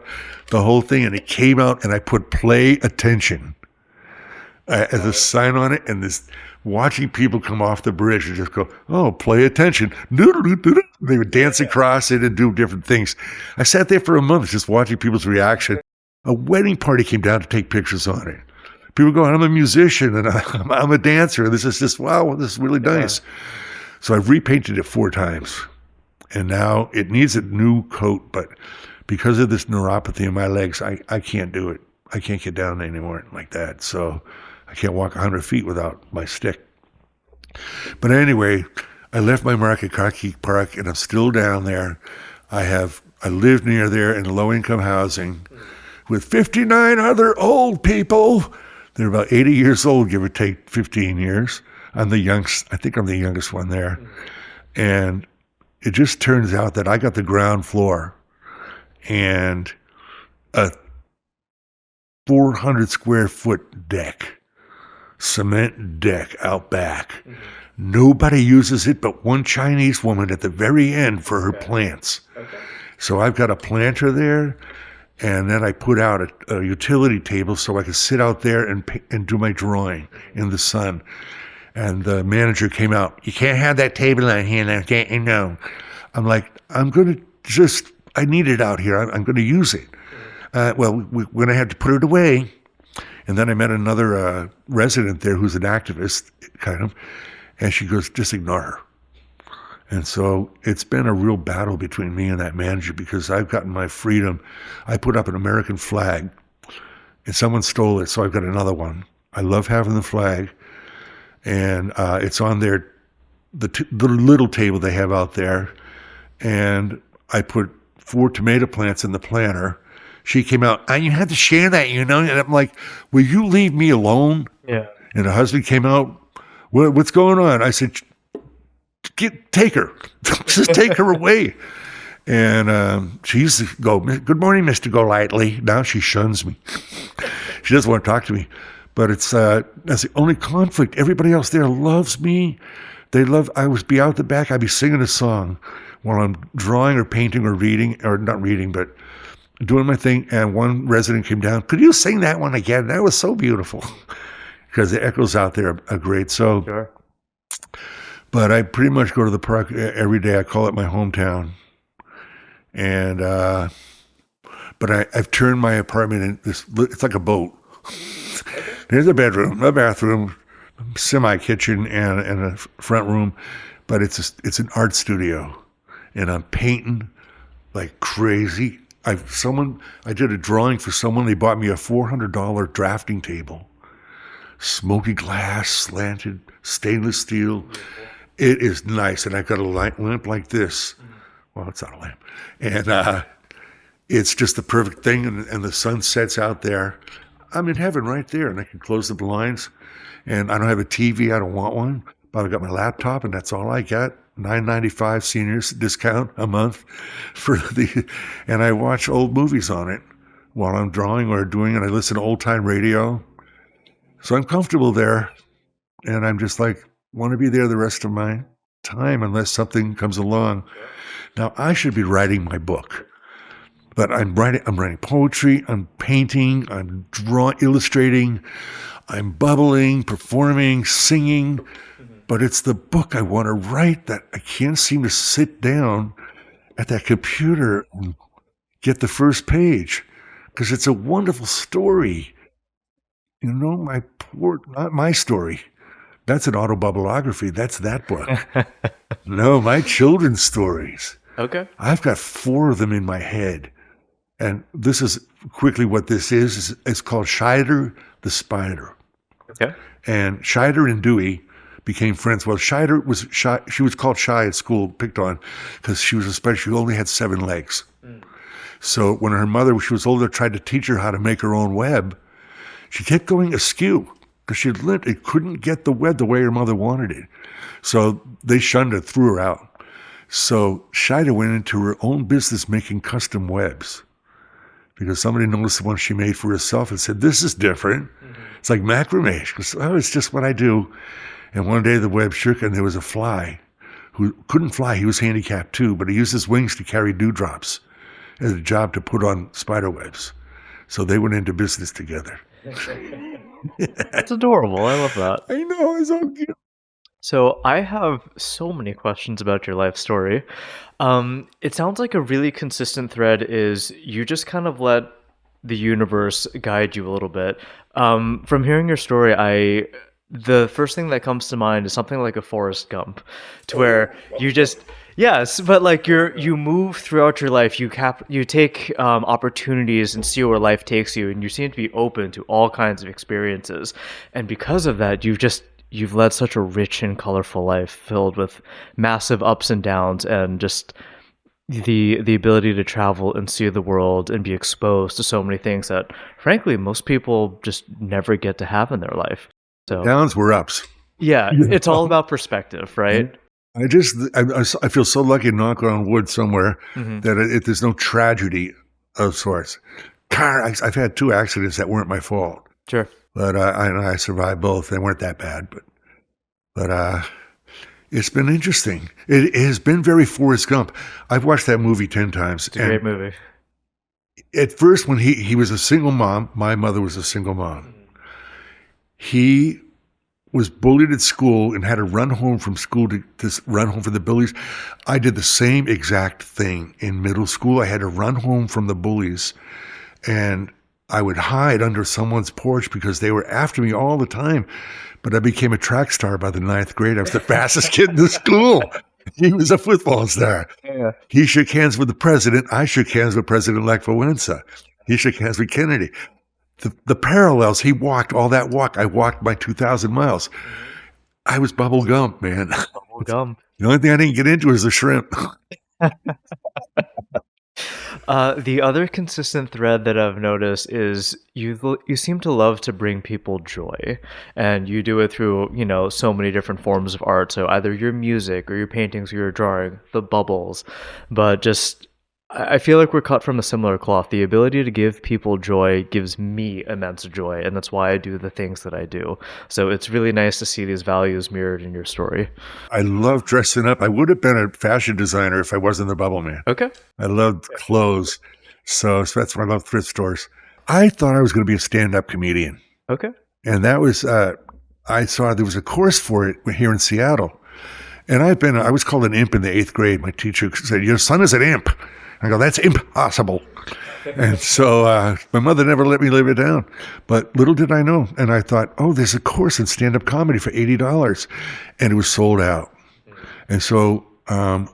whole thing. And it came out and I put play attention as a sign on it. And this watching people come off the bridge and just go, oh, play attention. They would dance across it and do different things. I sat there for a month just watching people's reaction. A wedding party came down to take pictures on it. People go, I'm a musician and I'm a dancer. This is just, wow, this is really nice. So I've repainted it 4 times. And now it needs a new coat, but because of this neuropathy in my legs, I can't do it. I can't get down anymore like that. So I can't walk 100 feet without my stick. But anyway, I left my Market Kaki Park and I'm still down there. I live near there in low-income housing with 59 other old people. They're about 80 years old, give or take 15 years. I'm the youngest. I think I'm the youngest one there. And it just turns out that I got the ground floor and a 400 square foot deck. Cement deck out back. Nobody uses it but one Chinese woman at the very end for her plants. So I've got a planter there, and then I put out a utility table so I could sit out there and do my drawing in the sun. And the manager came out. You can't have that table out here. I can't, no. I'm like, I need it out here. I'm going to use it. Well, we're going to have to put it away. And then I met another resident there who's an activist, kind of, and she goes, just ignore her. And so it's been a real battle between me and that manager because I've gotten my freedom. I put up an American flag, and someone stole it, so I've got another one. I love having the flag, and it's on the little table they have out there, and I put 4 tomato plants in the planter. She came out, you have to share that, And I'm like, will you leave me alone? Yeah. And her husband came out, what's going on? I said, take her. Just take her away. And she used to go, good morning, Mr. Golightly. Now she shuns me. She doesn't want to talk to me. But that's the only conflict. Everybody else there loves me. I would be out the back, I'd be singing a song while I'm drawing or painting or reading, or not reading, but doing my thing, and one resident came down. Could you sing that one again? That was so beautiful. Because the echoes out there are great. So, Sure. But I pretty much go to the park every day. I call it my hometown. And, but I've turned my apartment it's like a boat. There's a bedroom, a bathroom, semi-kitchen, and a front room. But it's an art studio. And I'm painting like crazy. I did a drawing for someone. They bought me a $400 drafting table, smoky glass, slanted, stainless steel. It is nice, and I've got a lamp like this. Well, it's not a lamp, and it's just the perfect thing. And the sun sets out there. I'm in heaven right there, and I can close the blinds. And I don't have a TV. I don't want one, but I got my laptop, and that's all I got. $9.95 seniors discount a month and I watch old movies on it while I'm drawing or doing it. I listen to old time radio. So I'm comfortable there, and I'm just like, want to be there the rest of my time unless something comes along. Now I should be writing my book, but I'm writing poetry, I'm painting, I'm illustrating, I'm bubbling, performing, singing. But it's the book I want to write that I can't seem to sit down at that computer and get the first page, because it's a wonderful story. Not my story. That's an autobiography. That's that book. No, my children's stories. Okay. I've got 4 of them in my head. And this is quickly what this is. It's called Scheider the Spider. Okay. And Scheider and Dewey became friends. Well, Scheider was shy. She was called shy at school, picked on, because she only had 7 legs. So when her mother, when she was older, tried to teach her how to make her own web, she kept going askew because she couldn't get the web the way her mother wanted it. So they shunned her, threw her out. So Shida went into her own business making custom webs because somebody noticed the one she made for herself and said, "This is different. It's like macrame." She goes, "Oh, it's just what I do." And one day the web shook and there was a fly who couldn't fly. He was handicapped too, but he used his wings to carry dewdrops as a job to put on spider webs. So they went into business together. That's adorable. I love that. I know, it's so cute. So I have so many questions about your life story. It sounds like a really consistent thread is you just kind of let the universe guide you a little bit. From hearing your story, the first thing that comes to mind is something like a Forrest Gump, to where you just yes, but like you move throughout your life, you take opportunities and see where life takes you, and you seem to be open to all kinds of experiences, and because of that, you've led such a rich and colorful life filled with massive ups and downs, and just the ability to travel and see the world and be exposed to so many things that frankly most people just never get to have in their life. So Downs were ups. yeah, it's all about perspective, right? I feel so lucky, knock on wood somewhere, Hmm. that there's no tragedy of sorts. I've had 2 accidents that weren't my fault, Sure. but I survived both. They weren't that bad, but it's been interesting. It has been very Forrest Gump. I've watched that movie 10 times. It's a great movie. At first, when he was a single mom, my mother was a single mom. He was bullied at school and had to run home from school to run home from the bullies. I did the same exact thing in middle school. I had to run home from the bullies, and I would hide under someone's porch because they were after me all the time. But I became a track star by the 9th grade. I was the fastest kid in the school. He was a football star. Yeah. He shook hands with the president. I shook hands with President-elect Walesa. He shook hands with Kennedy. The parallels, he walked all that walk. I walked my 2,000 miles. I was Bubble Gump, man. Bubble gum. The only thing I didn't get into is the shrimp. The other consistent thread that I've noticed is you seem to love to bring people joy, and you do it through, so many different forms of art. So either your music or your paintings or your drawing, the bubbles, but just I feel like we're cut from a similar cloth. The ability to give people joy gives me immense joy, and that's why I do the things that I do. So it's really nice to see these values mirrored in your story. I love dressing up. I would have been a fashion designer if I wasn't the Bubble Man. Okay. I loved clothes. So that's why I love thrift stores. I thought I was going to be a stand-up comedian. Okay. And that was, I saw there was a course for it here in Seattle. And I was called an imp in the 8th grade. My teacher said, "Your son is an imp." I go, "That's impossible." And so my mother never let me live it down. But little did I know. And I thought, oh, there's a course in stand-up comedy for $80. And it was sold out. And so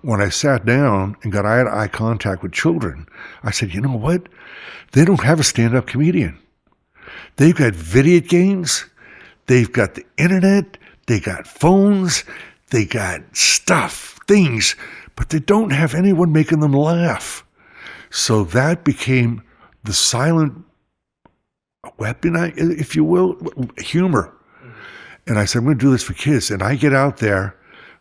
when I sat down and got eye contact with children, I said, you know what? They don't have a stand-up comedian. They've got video games. They've got the internet. They got phones. They got stuff, things, but they don't have anyone making them laugh. So that became the silent weapon, if you will, humor. And I said, I'm going to do this for kids. And I get out there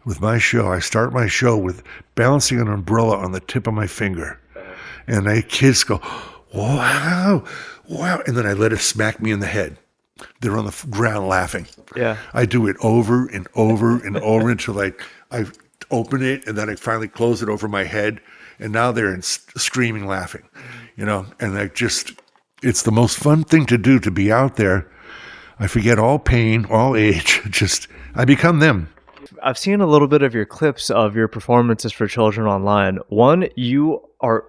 with my show. I start my show with balancing an umbrella on the tip of my finger. And the kids go, wow, wow. And then I let it smack me in the head. They're on the ground laughing. Yeah. I do it over and over and over until I open it, and then I finally close it over my head. And now they're screaming, laughing, and it's the most fun thing to do, to be out there. I forget all pain, all age, I become them. I've seen a little bit of your clips of your performances for children online. One,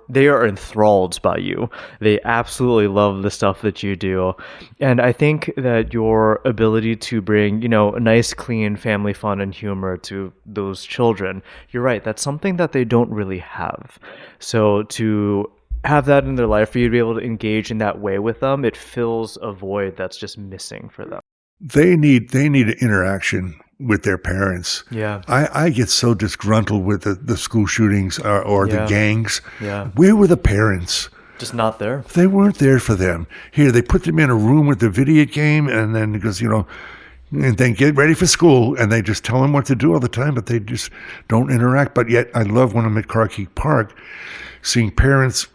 they are enthralled by you. They absolutely love the stuff that you do. And I think that your ability to bring, a nice, clean family fun and humor to those children, you're right, that's something that they don't really have. So to have that in their life, for you to be able to engage in that way with them, it fills a void that's just missing for them. They need an interaction with their parents. Yeah. I get so disgruntled with the school shootings or the gangs. Yeah. Where were the parents? Just not there. They weren't there for them. Here, they put them in a room with the video game, and then because and then get ready for school, and they just tell them what to do all the time, but they just don't interact. But yet I love when I'm at Carkeek Park, seeing parents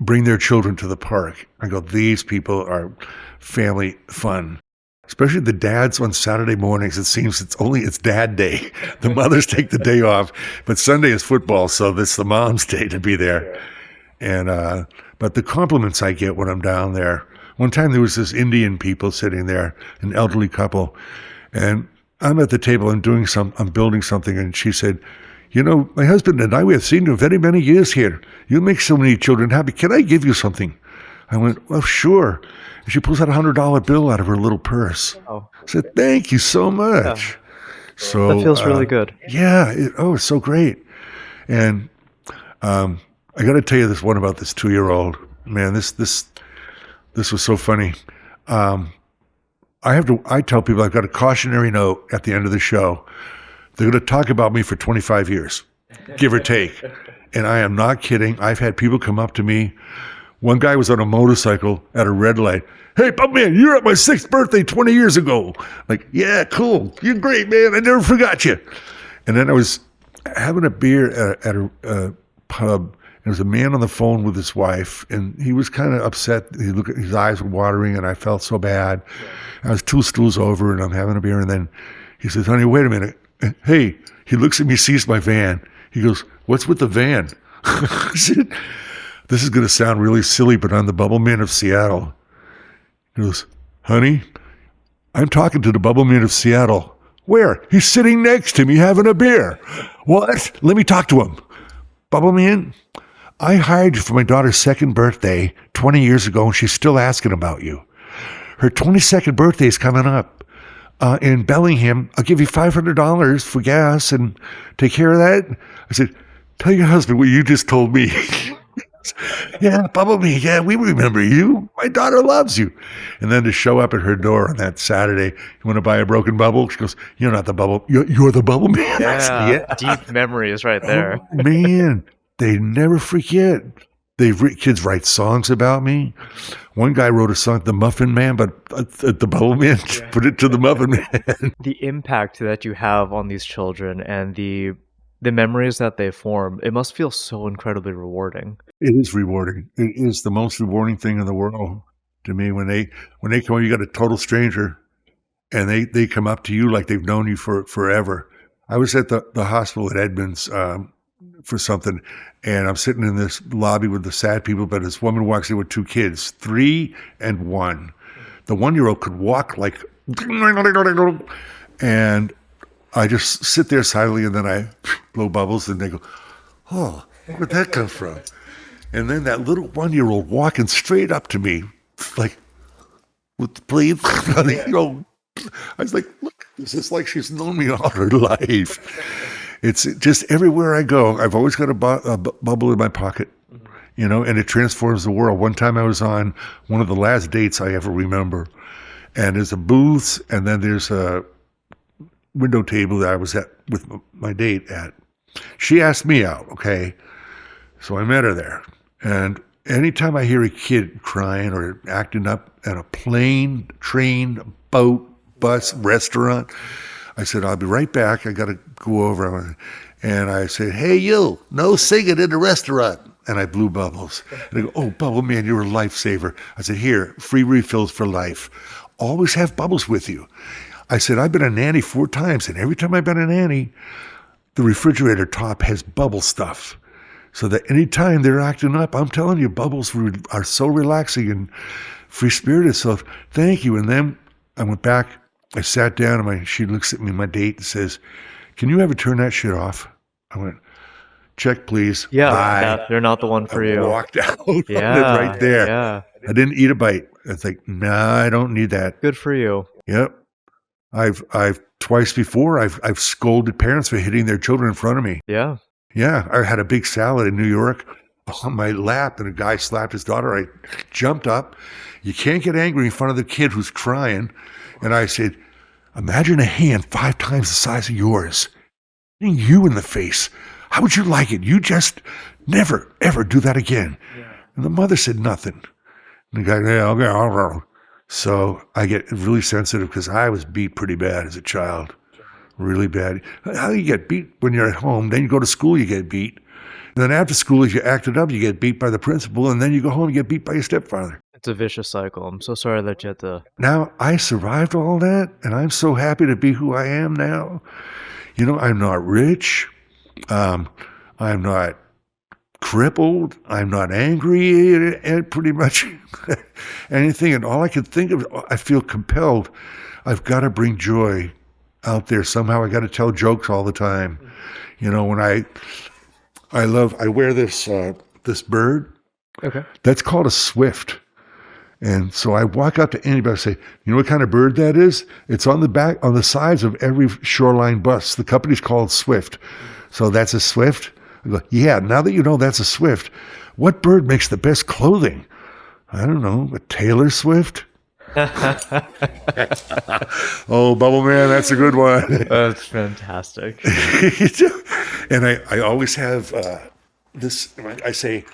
bring their children to the park. I go, these people are family fun. Especially the dads on Saturday mornings. It seems it's dad day. The mothers take the day off, but Sunday is football, so it's the mom's day to be there. And but the compliments I get when I'm down there. One time there was this Indian people sitting there, an elderly couple, and I'm at the table and I'm building something, and she said, "You know, my husband and I, we have seen you very many years here. You make so many children happy. Can I give you something?" I went, "Well, sure." And she pulls out $100 bill out of her little purse. Oh. I said, "Thank you so much." Yeah. So That feels really good. Yeah. It's so great. And I got to tell you this one about this 2-year-old. Man, this was so funny. I tell people I've got a cautionary note at the end of the show. They're going to talk about me for 25 years, give or take. And I am not kidding. I've had people come up to me. One guy was on a motorcycle at a red light. "Hey, Bubbleman, you were at my 6th birthday 20 years ago." Like, "Yeah, cool. You're great, man. I never forgot you." And then I was having a beer at a pub. There was a man on the phone with his wife, and he was kind of upset. His eyes were watering, and I felt so bad. I was 2 stools over, and I'm having a beer, and then he says, "Honey, wait a minute." Hey, he looks at me, sees my van. He goes, "What's with the van?" I said, "This is going to sound really silly, but I'm the Bubbleman of Seattle." He goes, "Honey, I'm talking to the Bubbleman of Seattle." "Where?" "He's sitting next to me having a beer." "What?" "Let me talk to him." "Bubbleman, I hired you for my daughter's 2nd birthday 20 years ago, and she's still asking about you. Her 22nd birthday is coming up in Bellingham. I'll give you $500 for gas and take care of that." I said, "Tell your husband what you just told me." "Yeah, Bubbleman, yeah, we remember you. My daughter loves you." And then to show up at her door on that Saturday, "You want to buy a broken bubble?" She goes, "You're not the bubble. You're the Bubbleman." I said, Yeah, deep memories right there. Oh, man, they never forget. Kids write songs about me. One guy wrote a song, "The Muffin Man," but the Bubbleman put it to the Muffin Man. The impact that you have on these children and the memories that they form, it must feel so incredibly rewarding. It is rewarding. It is the most rewarding thing in the world to me when they come. You got a total stranger, and they come up to you like they've known you for forever. I was at the hospital at Edmonds for something, and I'm sitting in this lobby with the sad people, but this woman walks in with 2 kids, 3 and 1. The 1-year-old could walk like, and I just sit there silently, and then I blow bubbles, and they go, "Oh, where'd that come from?" And then that little 1-year-old walking straight up to me, like, "Please." I was like, "Look, this is like she's known me all her life." It's just everywhere I go, I've always got a bubble in my pocket, and it transforms the world. One time I was on one of the last dates I ever remember, and there's a booth, and then there's a window table that I was at with my date at. She asked me out, okay? So I met her there. And anytime I hear a kid crying or acting up at a plane, train, boat, bus, restaurant, I said, "I'll be right back. I got to go over." And I said, "Hey, you, no singing in the restaurant." And I blew bubbles. And they go, "Oh, Bubbleman, you're a lifesaver." I said, "Here, free refills for life. Always have bubbles with you." I said, "I've been a nanny 4 times, and every time I've been a nanny, the refrigerator top has bubble stuff. So that anytime they're acting up, I'm telling you, bubbles are so relaxing and free-spirited. So thank you." And then I went back. I sat down, and she looks at me, my date, and says, "Can you ever turn that shit off?" I went, "Check, please." Yeah, they're not the one for I you. walked out. Yeah, Right there. yeah. I didn't eat a bite. It's like, nah, I don't need that. Good for you. Yep. I've twice before I've scolded parents for hitting their children in front of me. Yeah. Yeah, I had a big salad in New York on my lap, and a guy slapped his daughter. I jumped up. You can't get angry in front of the kid who's crying. And I said, "Imagine a hand 5 times the size of yours hitting you in the face. How would you like it? You just never, ever do that again." Yeah. And the mother said nothing. And the guy, "Yeah, okay, I'll." So I get really sensitive because I was beat pretty bad as a child, really bad. How do you get beat when you're at home? Then you go to school, you get beat. And then after school, if you acted up, you get beat by the principal, and then you go home, you get beat by your stepfather. It's a vicious cycle. I'm so sorry that you had to. Now I survived all that, and I'm so happy to be who I am now. I'm not rich. I'm not crippled. I'm not angry at pretty much anything. And all I can think of, I feel compelled. I've got to bring joy out there somehow. I got to tell jokes all the time. When I wear this bird. Okay. That's called a swift. And so I walk up to anybody and say, you know what kind of bird that is? It's on the sides of every shoreline bus. The company's called Swift. So that's a swift? I go, yeah, now that you know that's a swift, what bird makes the best clothing? I don't know, a Taylor Swift? Oh, Bubbleman, that's a good one. That's fantastic. And I always have this, I say,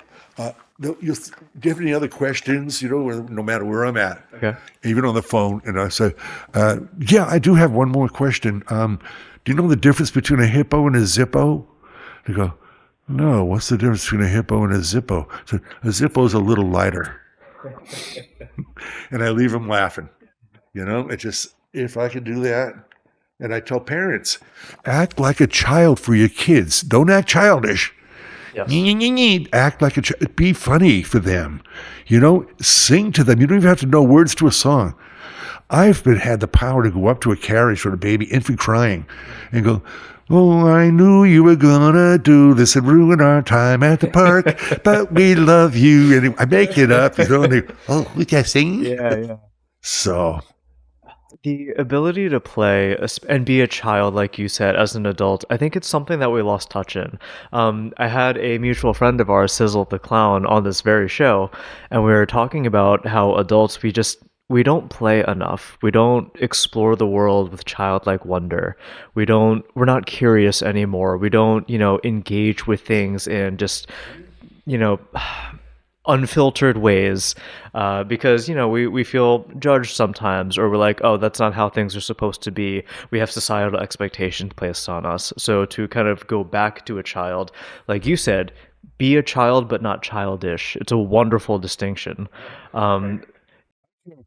do you have any other questions, no matter where I'm at, Okay. even on the phone? And I say, yeah, I do have one more question. Do you know the difference between a hippo and a zippo? They go, no, what's the difference between a hippo and a zippo? So a zippo is a little lighter. And I leave them laughing. It just, if I could do that. And I tell parents, act like a child for your kids. Don't act childish. Yes. Act like a child. Be funny for them. Sing to them. You don't even have to know words to a song. I've had the power to go up to a carriage with a baby infant crying and go, oh, I knew you were gonna do this and ruin our time at the park, but we love you. And I make it up, and they, oh, we can sing? Yeah. So The ability to play and be a child, like you said, as an adult, I think it's something that we lost touch in. I had a mutual friend of ours, Sizzle the Clown, on this very show, and we were talking about how adults, we don't play enough. We don't explore the world with childlike wonder. We're not curious anymore. We don't, engage with things in just, unfiltered ways, because we feel judged sometimes, or we're like, oh, that's not how things are supposed to be. We have societal expectations placed on us. So to kind of go back to a child, like you said, be a child but not childish. It's a wonderful distinction.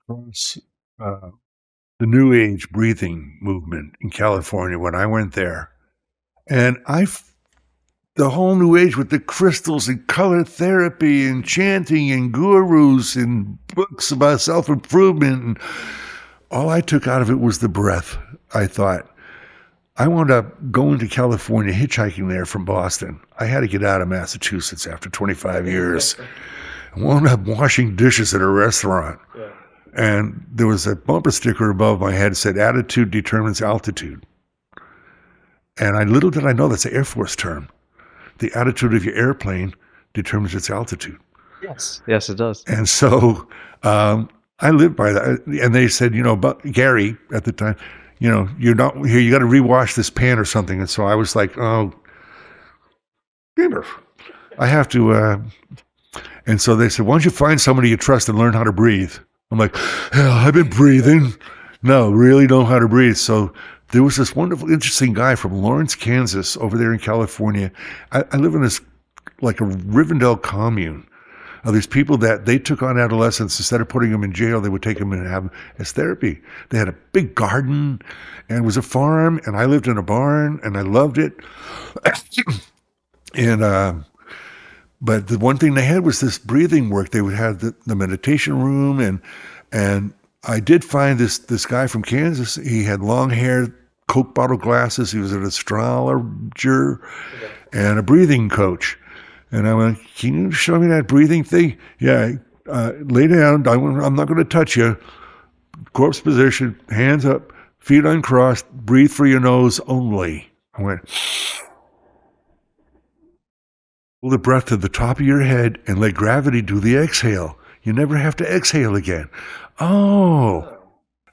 across the New Age breathing movement in California when I went there, and the whole New Age with the crystals and color therapy and chanting and gurus and books about self-improvement. And all I took out of it was the breath. I thought, I wound up going to California, hitchhiking there from Boston. I had to get out of Massachusetts after 25 years. I wound up washing dishes at a restaurant. Yeah. And there was a bumper sticker above my head that said, attitude determines altitude. And little did I know that's an Air Force term. The attitude of your airplane determines its altitude. Yes, it does. And so I lived by that. And they said, but Garry at the time, you're not here. You got to rewash this pan or something. And so I was like, oh, I have to. And so they said, why don't you find somebody you trust and learn how to breathe? I'm like, hell, I've been breathing. No, really know how to breathe. So there was this wonderful, interesting guy from Lawrence, Kansas, over there in California. I live in this, like a Rivendell commune. These people that they took on adolescents, instead of putting them in jail, they would take them and have them as therapy. They had a big garden, and it was a farm, and I lived in a barn, and I loved it. And but the one thing they had was this breathing work. They would have the meditation room, and I did find this guy from Kansas. He had long hair, Coke bottle glasses. He was an astrologer and a breathing coach. And I went, can you show me that breathing thing? Yeah, lay down. I'm not going to touch you. Corpse position, hands up, feet uncrossed, breathe through your nose only. I went, pull the breath to the top of your head and let gravity do the exhale. You never have to exhale again. Oh,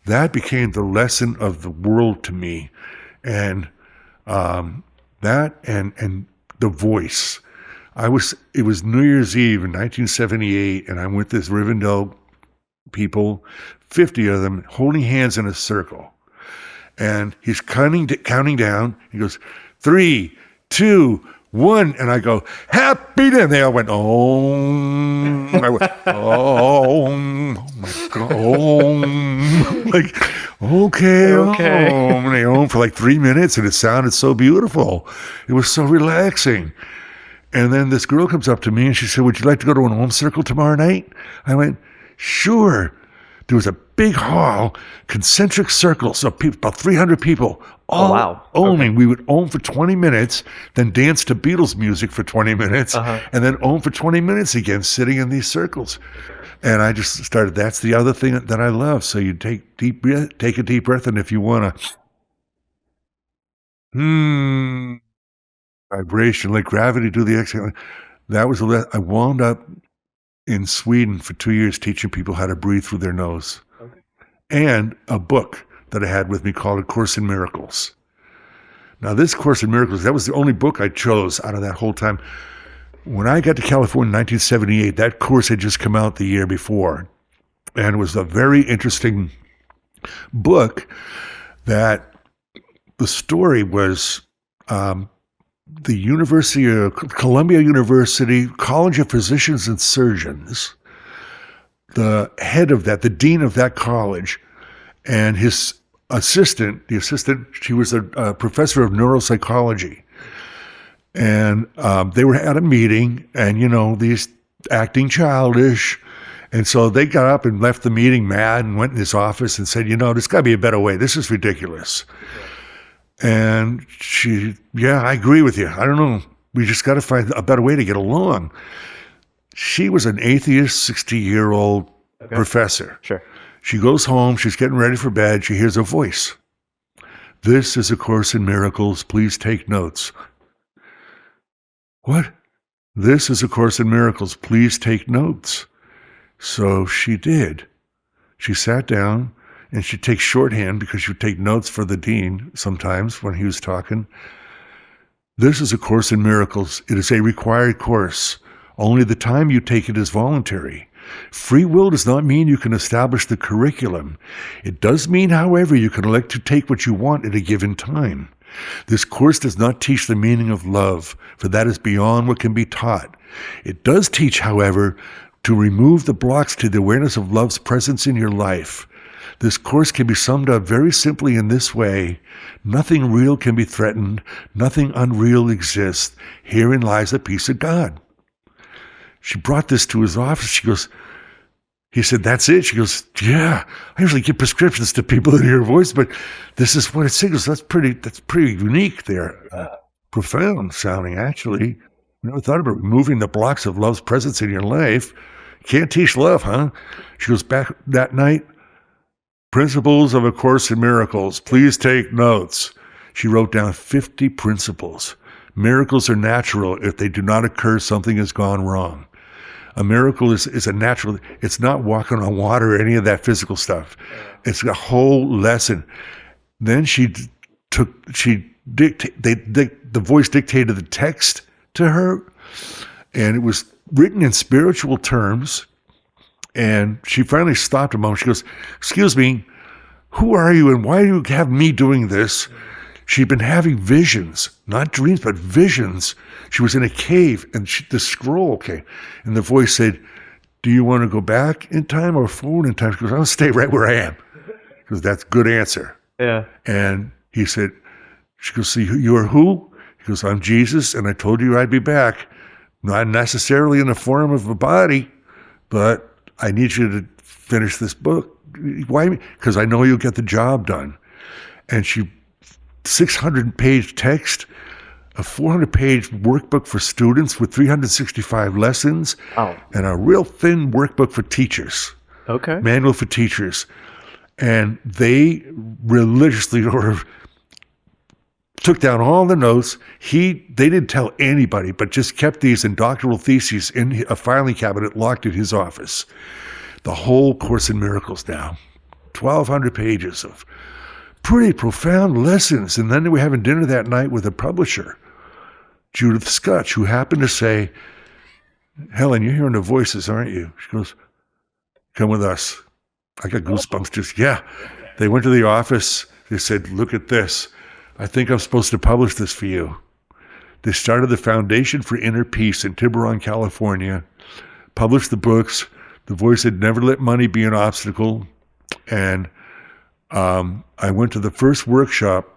that became the lesson of the world to me. And that and the voice. It was New Year's Eve in 1978, and I'm with this Rivendell people, 50 of them holding hands in a circle. And he's counting down. He goes, 3, 2, 1. And I go, happy day. And they all went, oh. I went, oh my God. Oh. Like, okay. And they owned for like 3 minutes, and it sounded so beautiful. It was so relaxing. And then this girl comes up to me and she said, would you like to go to an Om circle tomorrow night? I went, sure. There was a big hall, concentric circles of people, about 300 people, all oming. Okay. We would om for 20 minutes, then dance to Beatles music for 20 minutes, and then om for 20 minutes again, sitting in these circles. And I just started, that's the other thing that I love. So you take a deep breath, and if you want to, vibration, like gravity, do the exhale. That was I wound up in Sweden for 2 years teaching people how to breathe through their nose. Okay. And a book that I had with me called A Course in Miracles. Now this Course in Miracles, that was the only book I chose out of that whole time. When I got to California in 1978, that course had just come out the year before. And it was a very interesting book that the story was the University of Columbia University College of Physicians and Surgeons, the head of that, the dean of that college, and his assistant, she was a professor of neuropsychology. And they were at a meeting, and, these acting childish. And so they got up and left the meeting mad and went in his office and said, there's got to be a better way. This is ridiculous. And I agree with you. I don't know. We just got to find a better way to get along. She was an atheist, 60-year-old professor. Sure. She goes home. She's getting ready for bed. She hears a voice. This is A Course in Miracles. Please take notes. What? This is A Course in Miracles. Please take notes. So she did. She sat down. And she'd take shorthand because she would take notes for the dean sometimes when he was talking. This is A Course in Miracles. It is a required course. Only the time you take it is voluntary. Free will does not mean you can establish the curriculum. It does mean, however, you can elect to take what you want at a given time. This course does not teach the meaning of love, for that is beyond what can be taught. It does teach, however, to remove the blocks to the awareness of love's presence in your life. This course can be summed up very simply in this way. Nothing real can be threatened. Nothing unreal exists. Herein lies the peace of God. She brought this to his office. He said, that's it? She goes, yeah, I usually give prescriptions to people that hear a voice, but this is what it signals. That's pretty unique there. Profound sounding, actually. Never thought about removing the blocks of love's presence in your life. Can't teach love, huh? She goes, back that night, Principles of A Course in Miracles. Please take notes. She wrote down 50 principles. Miracles are natural. If they do not occur, something has gone wrong. A miracle is a natural. It's not walking on water or any of that physical stuff. It's a whole lesson. Then the voice dictated the text to her, and it was written in spiritual terms. And she finally stopped a moment. She goes, excuse me, who are you and why do you have me doing this? She'd been having visions, not dreams, but visions. She was in a cave and the scroll came. And the voice said, do you want to go back in time or forward in time? She goes, I'll stay right where I am. Because that's a good answer. Yeah. And he said, she goes, see, you are who? He goes, I'm Jesus, and I told you I'd be back. Not necessarily in the form of a body, but I need you to finish this book. Why? Because I know you'll get the job done. And 600-page text, a 400-page workbook for students with 365 lessons, and a real thin workbook for teachers. Okay. Manual for teachers. And they religiously took down all the notes. They didn't tell anybody, but just kept these in doctoral theses in a filing cabinet locked in his office. The whole Course in Miracles now. 1,200 pages of pretty profound lessons. And then we were having dinner that night with a publisher, Judith Scutch, who happened to say, Helen, you're hearing the voices, aren't you? She goes, come with us. I got goosebumps just, yeah. They went to the office. They said, look at this. I think I'm supposed to publish this for you. They started the Foundation for Inner Peace in Tiburon, California, published the books. The voice had never let money be an obstacle. And I went to the first workshop,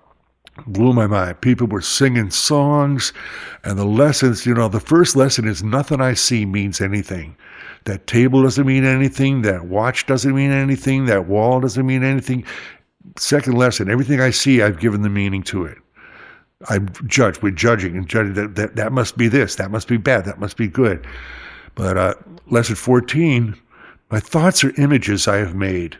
blew my mind. People were singing songs, and the lessons, the first lesson is nothing I see means anything. That table doesn't mean anything. That watch doesn't mean anything. That wall doesn't mean anything. Second lesson, everything I see, I've given the meaning to it. We're judging and judging that must be this, that must be bad, that must be good. But lesson 14, my thoughts are images I have made.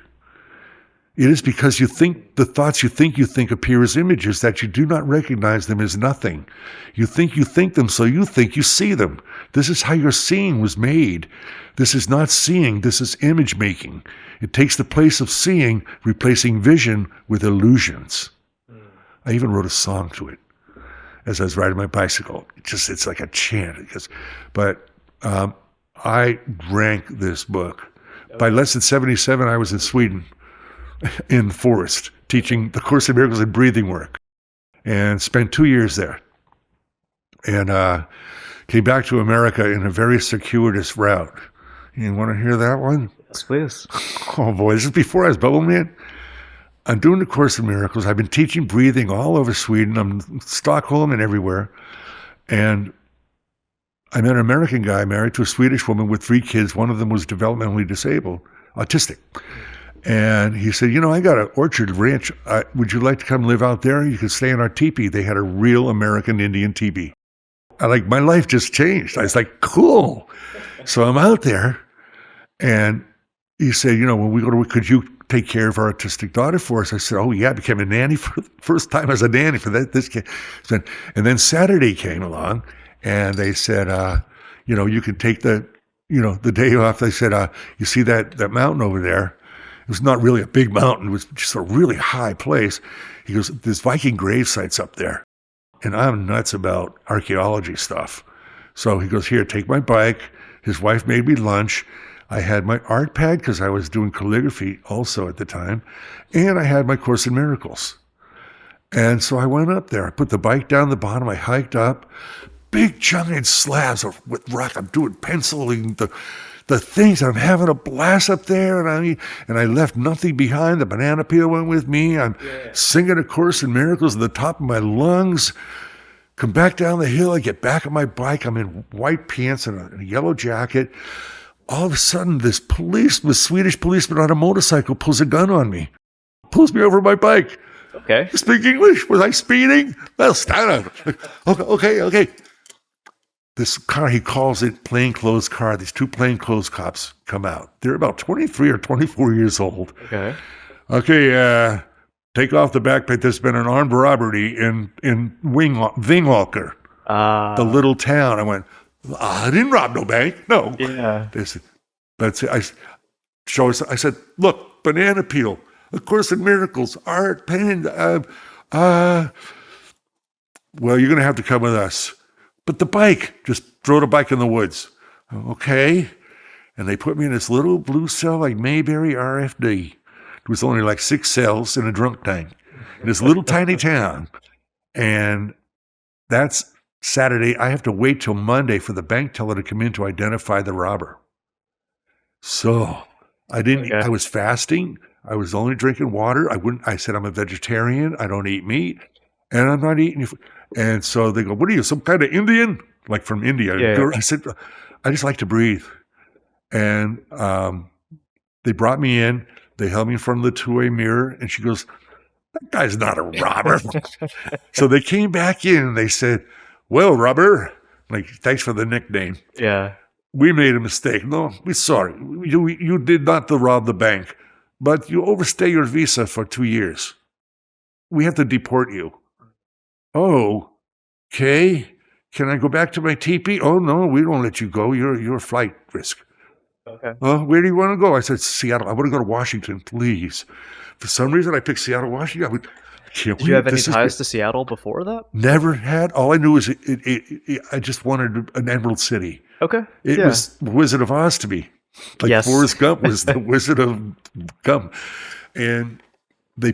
It is because you think the thoughts you think appear as images that you do not recognize them as nothing. You think them, so you think you see them. This is how your seeing was made. This is not seeing, this is image making. It takes the place of seeing, replacing vision with illusions. I even wrote a song to it as I was riding my bicycle. It's like a chant. But I drank this book. By lesson 77, I was in Sweden, in the forest, teaching the Course in Miracles and breathing work, and spent 2 years there. And came back to America in a very circuitous route. You want to hear that one? Yes, please. Oh boy, this is before I was Bubbleman. I'm doing the Course in Miracles. I've been teaching breathing all over Sweden. I'm in Stockholm and everywhere. And I met an American guy married to a Swedish woman with 3 kids. One of them was developmentally disabled, autistic. And he said, I got an orchard ranch. Would you like to come live out there? You could stay in our teepee. They had a real American Indian teepee. My life just changed. I was like, cool. So I'm out there. And he said, when we go to, could you take care of our autistic daughter for us? I said, oh yeah, I became a nanny for the first time as a nanny for this kid. And then Saturday came along and they said, you can take the day off. They said, you see that mountain over there? It was not really a big mountain. It was just a really high place. He goes, there's Viking grave sites up there. And I'm nuts about archaeology stuff. So he goes, here, take my bike. His wife made me lunch. I had my art pad because I was doing calligraphy also at the time. And I had my Course in Miracles. And so I went up there. I put the bike down the bottom. I hiked up. Big giant slabs with rock. I'm doing penciling the things. I'm having a blast up there. And I left nothing behind. The banana peel went with me. I'm singing A Course in Miracles at the top of my lungs. Come back down the hill. I get back on my bike. I'm in white pants and a yellow jacket. All of a sudden, this Swedish policeman on a motorcycle pulls a gun on me. Pulls me over my bike. Okay. You speak English? Was I speeding? Well, stand up. Okay. This car, he calls it plainclothes car. These 2 plainclothes cops come out. They're about 23 or 24 years old. Okay, take off the backpack. There's been an armed robbery in Vingåker, the little town. I went, I didn't rob no bank. No. Yeah. They said, but I said, look, banana peel, A Course in Miracles, art, pen. Well, you're going to have to come with us. But the bike, just throw the bike in the woods. Okay. And they put me in this little blue cell like Mayberry RFD. There was only like 6 cells in a drunk tank in this little tiny town. And that's Saturday. I have to wait till Monday for the bank teller to come in to identify the robber. So I was fasting. I was only drinking water. I said, I'm a vegetarian. I don't eat meat. And I'm not eating. And so they go, what are you, some kind of Indian? Like from India. Yeah. I said, I just like to breathe. And they brought me in. They held me in front of the 2-way mirror. And she goes, that guy's not a robber. So they came back in and they said, well, robber, like, thanks for the nickname. Yeah. We made a mistake. No, we're sorry. You did not rob the bank, but you overstay your visa for 2 years. We have to deport you. Oh, okay. Can I go back to my teepee? Oh, no, we don't let you go. You're a flight risk. Okay. Where do you want to go? I said, Seattle. I want to go to Washington, please. For some reason, I picked Seattle, Washington. Did you have any ties to Seattle before that? Never had. All I knew was I just wanted an Emerald City. Okay. It was Wizard of Oz to me. Like Yes. Forrest Gump was the Wizard of Gump. And they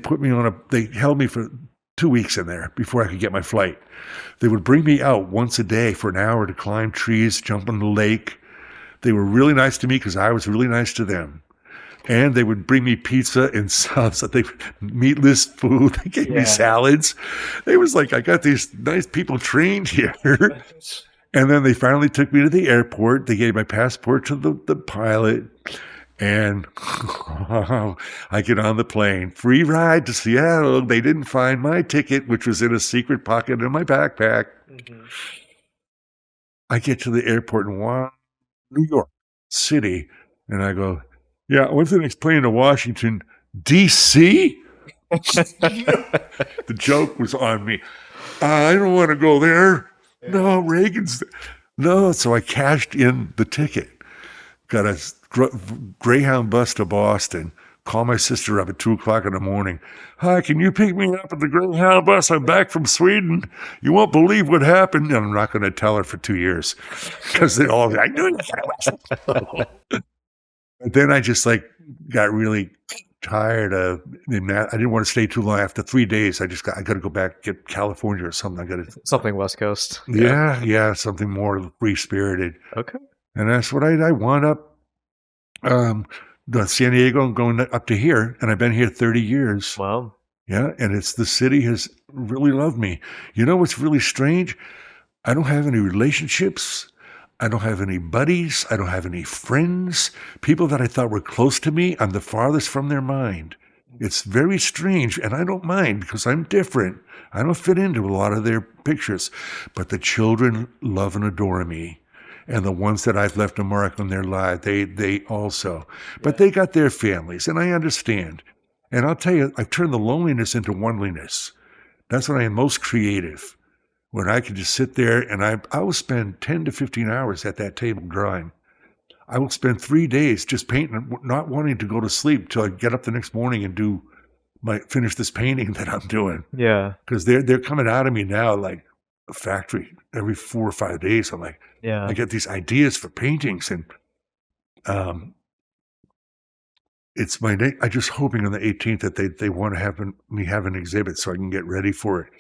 held me for 2 weeks in there before I could get my flight. They would bring me out once a day for an hour to climb trees, jump in the lake. They were really nice to me because I was really nice to them. And they would bring me pizza and subs, meatless food. They gave me salads. It was like, I got these nice people trained here. And then they finally took me to the airport. They gave my passport to the pilot. And I get on the plane. Free ride to Seattle. They didn't find my ticket, which was in a secret pocket in my backpack. Mm-hmm. I get to the airport in New York City, and I go, yeah, what's the next plane to Washington, D.C.? The joke was on me. I don't want to go there. Yeah. No, Reagan's. No, so I cashed in the ticket. Got a Greyhound bus to Boston. Call my sister up at 2:00 in the morning. Hi, can you pick me up at the Greyhound bus? I'm back from Sweden. You won't believe what happened. And I'm not going to tell her for 2 years because they all I knew it. But then I just got really tired of that. I didn't want to stay too long. After 3 days, I got to go back, get California or something. I got to something West Coast. Yeah, something more free spirited. Okay. And that's what I wound up. San Diego and going up to here, and I've been here 30 years. Wow. Yeah, and the city has really loved me. You know what's really strange? I don't have any relationships. I don't have any buddies. I don't have any friends. People that I thought were close to me, I'm the farthest from their mind. It's very strange, and I don't mind because I'm different. I don't fit into a lot of their pictures. But the children love and adore me. And the ones that I've left a mark on their life, they also. But they got their families, and I understand. And I'll tell you, I've turned the loneliness into oneliness. That's when I am most creative, when I can just sit there and I will spend 10 to 15 hours at that table drawing. I will spend 3 days just painting, not wanting to go to sleep till I get up the next morning and finish this painting that I'm doing. Yeah. Because they're coming out of me now like a factory every 4 or 5 days. I'm like, yeah, I get these ideas for paintings, and it's my day. I'm just hoping on the 18th that they want to have me have an exhibit so I can get ready for it.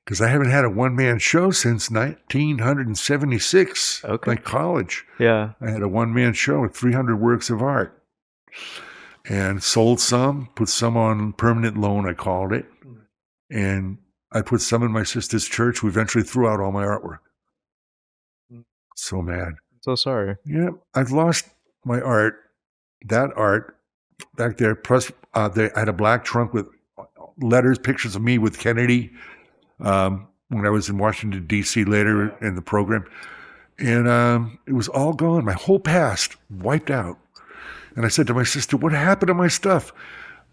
Because I haven't had a one-man show since 1976, like college. Yeah. I had a one-man show with 300 works of art. And sold some, put some on permanent loan, I called it. And I put some in my sister's church, who eventually threw out all my artwork. So mad. So sorry. Yeah, I've lost my art, that art back there. Plus, I had a black trunk with letters, pictures of me with Kennedy when I was in Washington, D.C. later in the program. And it was all gone. My whole past wiped out. And I said to my sister, what happened to my stuff?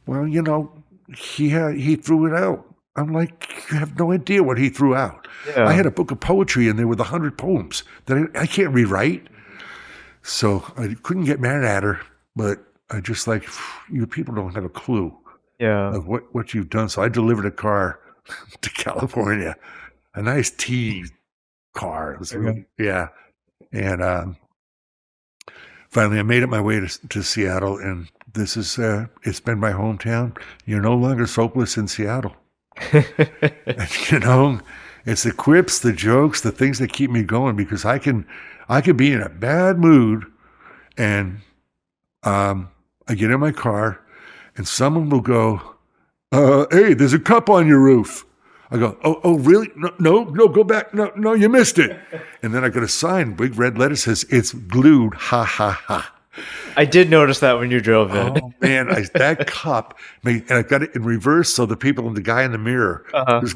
Well, he threw it out. I'm like, you have no idea what he threw out. Yeah. I had a book of poetry in there with 100 poems that I can't rewrite. So I couldn't get mad at her, but I just you people don't have a clue of what you've done. So I delivered a car to California, a nice T car. It was really, yeah. And finally I made it my way to Seattle, and this is, it's been my hometown. You're no longer hopeless in Seattle. It's the quips, the jokes, the things that keep me going, because I could be in a bad mood, and I get in my car and someone will go, hey, there's a cup on your roof. I go, oh, really? No, go back. No, you missed it. And then I got a sign, big red letter says, it's glued, ha, ha, ha. I did notice that when you drove in. Oh, man, that cup, and I got it in reverse, so the guy in the mirror was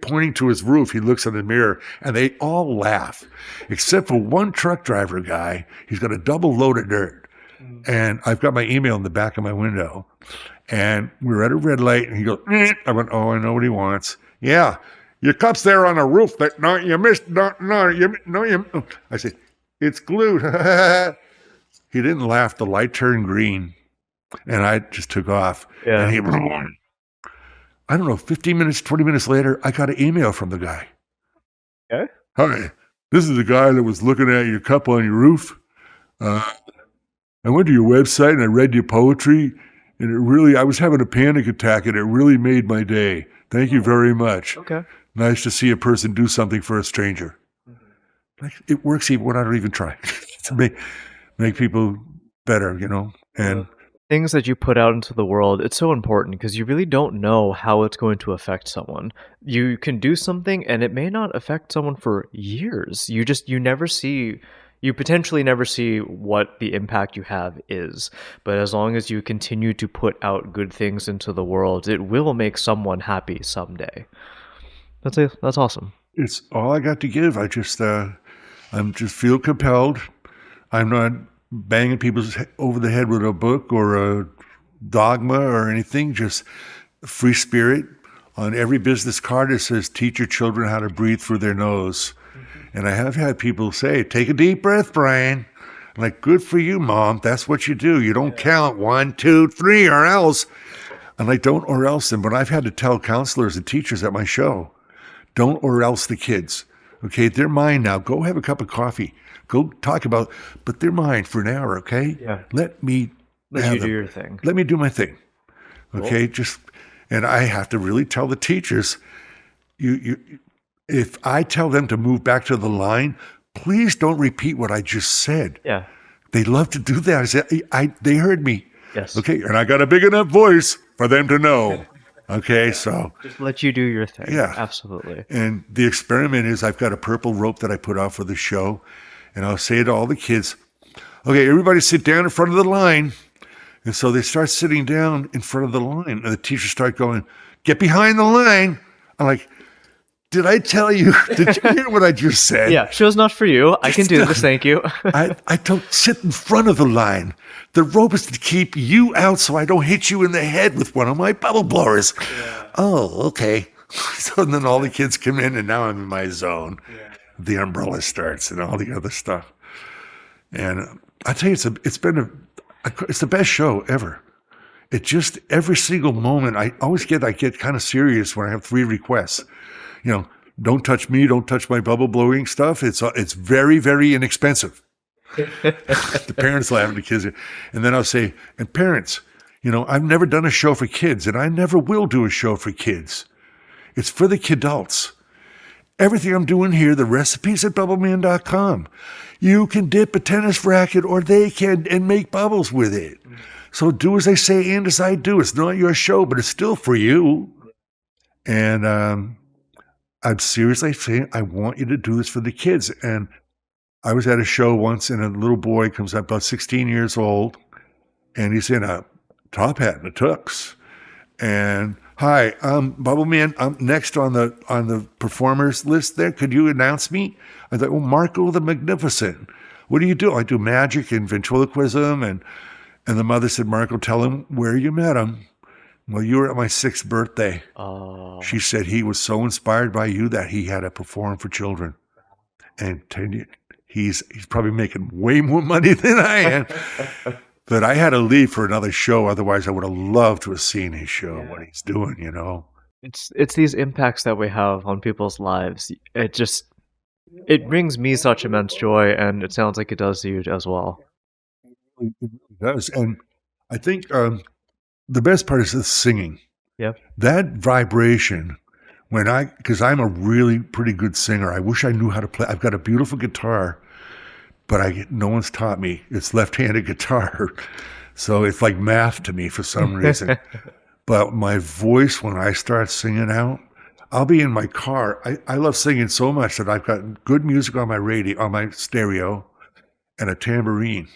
pointing to his roof. He looks in the mirror, and they all laugh, except for one truck driver guy. He's got a double load of dirt, and I've got my email in the back of my window, and we were at a red light, and he goes, I went, oh, I know what he wants. Yeah, your cup's there on the roof. No, you missed. No, you. I said, it's glued. He didn't laugh. The light turned green, and I just took off. Yeah. And I don't know, 15 minutes, 20 minutes later, I got an email from the guy. Okay. Hi, this is the guy that was looking at your cup on your roof. I went to your website and I read your poetry, and I was having a panic attack, and it really made my day. Thank you very much. Okay. Nice to see a person do something for a stranger. Like, it works even when I don't even try to make people better, and Things that you put out into the world, it's so important because you really don't know how it's going to affect someone. You can do something and it may not affect someone for years. You potentially never see what the impact you have is. But as long as you continue to put out good things into the world, it will make someone happy someday. That's awesome. it's all I got to give. I'm just feel compelled. I'm not banging people over the head with a book or a dogma or anything. Just free spirit. On every business card, it says, "Teach your children how to breathe through their nose." And I have had people say, "Take a deep breath, Brian." I'm like, "Good for you, Mom. That's what you do. You don't count 1, 2, 3, or else." And I don't or else them. But I've had to tell counselors and teachers at my show, don't or else the kids. Okay, they're mine now. Go have a cup of coffee. Go talk about, but they're mine for an hour. Okay, Yeah. let me Let have you do them. your thing. Let me do my thing. Okay, and I have to really tell the teachers, you if I tell them to move back to the line, please don't repeat what I just said. Yeah. They love to do that. I said, they heard me. Yes. Okay, and I got a big enough voice for them to know. Okay, so Just let you do your thing. Yeah. Absolutely. and the experiment is I've got a purple rope that I put out for the show, and I'll say to all the kids, "Okay, everybody sit down in front of the line." And so they start sitting down in front of the line, and the teachers start going, "Get behind the line." I'm like, "Did I tell you? Did you hear what I just said?" Yeah, show's not for you. I can do this, thank you. I don't sit in front of the line. The rope is to keep you out so I don't hit you in the head with one of my bubble blowers. Yeah. Oh, okay. So then all the kids come in, and now I'm in my zone. Yeah. The umbrella starts and all the other stuff. And I tell you, it's the best show ever. It just, every single moment, I get kind of serious when I have 3 requests. Don't touch me, don't touch my bubble blowing stuff. It's very, very inexpensive. The parents laugh at the kids. And then I'll say, and parents, I've never done a show for kids, and I never will do a show for kids. It's for the kidults. Everything I'm doing here, the recipes at Bubbleman.com. You can dip a tennis racket, or they can, and make bubbles with it. So do as I say and as I do. It's not your show, but it's still for you. And I'm seriously saying, I want you to do this for the kids. And I was at a show once, and a little boy comes up, about 16 years old, and he's in a top hat and a tux. And, "Hi, Bubbleman, I'm next on the performers list there. Could you announce me?" I thought, "Well, Marco the Magnificent. What do you do?" "I do magic and ventriloquism." And the mother said, "Marco, tell him where you met him." "Well, you were at my 6th birthday." Oh. She said he was so inspired by you that he had to perform for children. And he's probably making way more money than I am. But I had to leave for another show. Otherwise, I would have loved to have seen his show, what he's doing, It's these impacts that we have on people's lives. It brings me such immense joy, and it sounds like it does to you as well. It really does. And I think the best part is the singing. Yep. That vibration, because I'm a really pretty good singer. I wish I knew how to play. I've got a beautiful guitar, but no one's taught me. It's left-handed guitar. So it's like math to me for some reason. But my voice, when I start singing out, I'll be in my car. I love singing so much that I've got good music on my radio, on my stereo, and a tambourine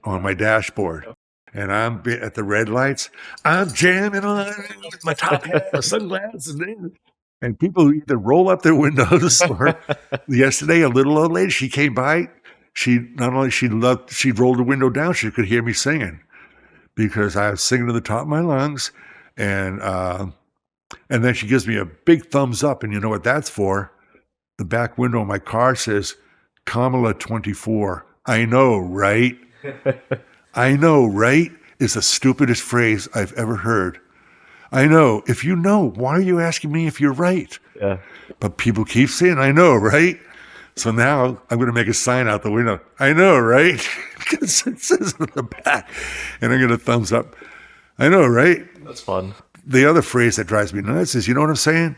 on my dashboard. And I'm at the red lights. I'm jamming on with my top hat, my sunglasses, and people either roll up their windows, or yesterday a little old lady, she came by. She rolled the window down. She could hear me singing because I was singing to the top of my lungs, and then she gives me a big thumbs up. And you know what that's for? The back window of my car says, "Kamala 24. I know, right?" "I know, right?" is the stupidest phrase I've ever heard. I know. If you know, why are you asking me if you're right? Yeah. But people keep saying, "I know, right?" So now I'm going to make a sign out the window. I know, right? Because it says on the back. And I'm going to thumbs up. I know, right? That's fun. The other phrase that drives me nuts is, you know what I'm saying?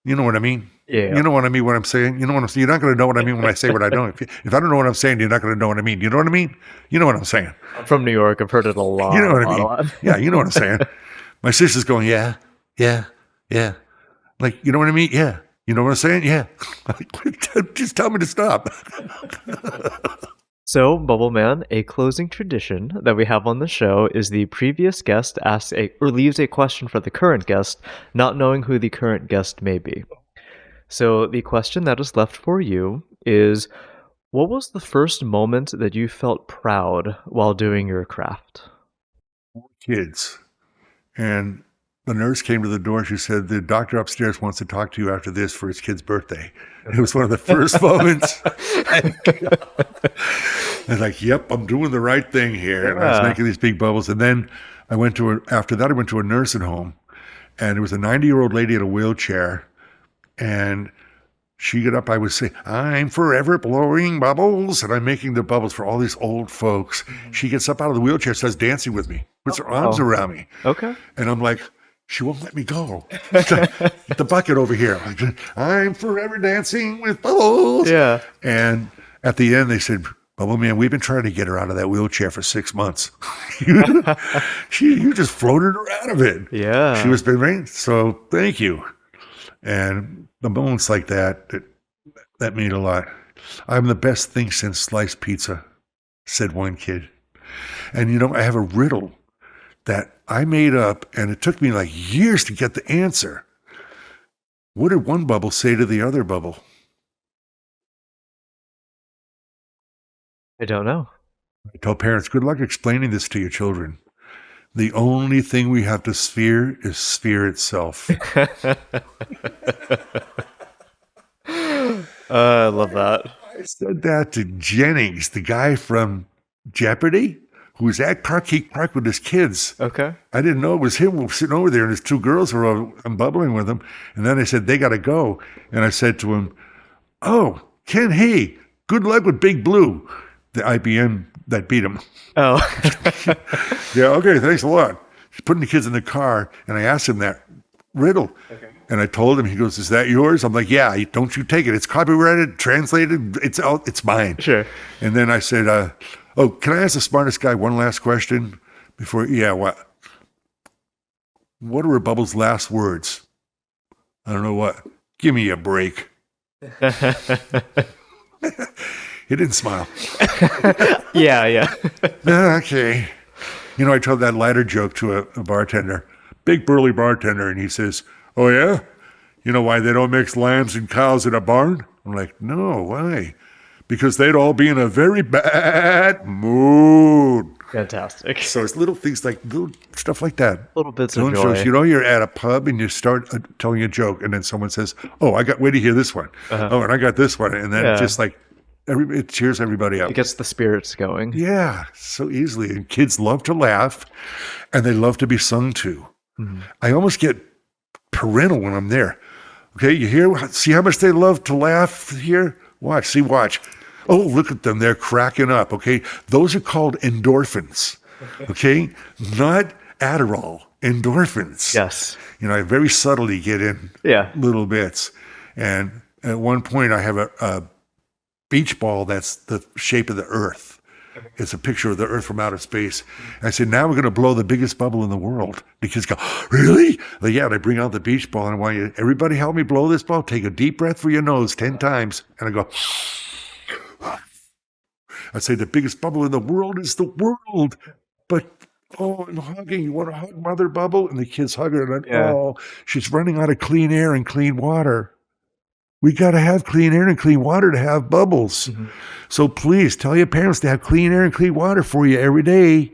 You know what I mean? Yeah. You know what I mean, what I'm saying? You know what I'm saying? You're not going to know what I mean when I say what I don't. If I don't know what I'm saying, you're not going to know what I mean. You know what I mean? You know what I'm saying? I'm from New York. I've heard it a lot. You know what I a mean? lot. Yeah, you know what I'm saying. My sister's going, yeah, yeah, yeah. Like, you know what I mean? Yeah. You know what I'm saying? Yeah. Just tell me to stop. So, Bubbleman, a closing tradition that we have on the show is the previous guest asks or leaves a question for the current guest, not knowing who the current guest may be. So, the question that is left for you is, what was the first moment that you felt proud while doing your craft? Kids. And the nurse came to the door. She said, the doctor upstairs wants to talk to you after this for his kid's birthday. It was one of the first moments. I was like, yep, I'm doing the right thing here. And I was making these big bubbles. And then after that, I went to a nursing home. And there was a 90-year-old lady in a wheelchair. And she got up, I would say, I'm forever blowing bubbles. And I'm making the bubbles for all these old folks. She gets up out of the wheelchair, starts dancing with me, puts her arms around me. Okay. And I'm like, she won't let me go. Get the bucket over here. I'm forever dancing with bubbles. Yeah. And at the end, they said, Bubbleman, we've been trying to get her out of that wheelchair for 6 months. You just floated her out of it. Yeah. She was been right. So thank you. And the moments like that mean a lot. I'm the best thing since sliced pizza, said one kid. And I have a riddle that I made up, and it took me like years to get the answer. What did one bubble say to the other bubble? I don't know. I tell parents, good luck explaining this to your children. The only thing we have to sphere is sphere itself. I love that. I said that to Jennings, the guy from Jeopardy, who was at Park Park with his kids. Okay. I didn't know it was him sitting over there, and his two girls were I'm bubbling with him. And then they said, they got to go. And I said to him, oh, Ken, hey, good luck with Big Blue, the IBM that beat him. Oh. Yeah, okay, thanks a lot. He's putting the kids in the car, and I asked him that riddle. Okay. And I told him, he goes, is that yours? I'm like, yeah, don't you take it. It's copyrighted, translated, it's mine. Sure. And then I said, oh, can I ask the smartest guy one last question? What? What are Bubble's last words? I don't know what. Give me a break. He didn't smile. Yeah. Okay. I told that lighter joke to a bartender, big burly bartender, and he says, oh, yeah? You know why they don't mix lambs and cows in a barn? I'm like, no, why? Because they'd all be in a very bad mood. Fantastic. So it's little things little stuff like that. Little bits of joy. You're at a pub and you start telling a joke, and then someone says, oh, wait to hear this one. Uh-huh. Oh, and I got this one. And then it's just like, it cheers everybody up. It gets the spirits going. Yeah, so easily. And kids love to laugh, and they love to be sung to. Mm-hmm. I almost get parental when I'm there. Okay, you hear? See how much they love to laugh here? Watch. Oh, look at them. They're cracking up, okay? Those are called endorphins, okay? Not Adderall, endorphins. Yes. I very subtly get in little bits. And at one point, I have a beach ball that's the shape of the Earth. It's a picture of the Earth from outer space. And I said, now we're going to blow the biggest bubble in the world. The kids go, really? Like, yeah, and I bring out the beach ball, and I want everybody help me blow this ball. Take a deep breath through your nose 10 times. And I go, I say, the biggest bubble in the world is the world. But, I'm hugging. You want to hug Mother Bubble? And the kids hug her. And she's running out of clean air and clean water. We got to have clean air and clean water to have bubbles. Mm-hmm. So please tell your parents to have clean air and clean water for you every day.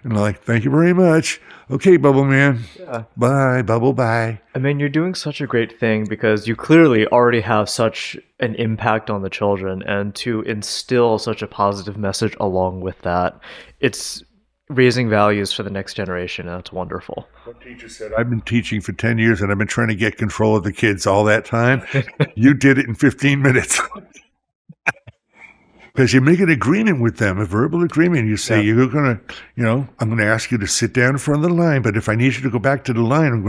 And I'm like, thank you very much. Okay, Bubble Man. Yeah. Bye, Bubble, bye. I mean, you're doing such a great thing because you clearly already have such an impact on the children, and to instill such a positive message along with that, it's raising values for the next generation, and it's wonderful. One teacher said, I've been teaching for 10 years, and I've been trying to get control of the kids all that time. You did it in 15 minutes. Because you make an agreement with them, a verbal agreement. You say, Yeah. you're going to, I'm going to ask you to sit down in front of the line, but if I need you to go back to the line,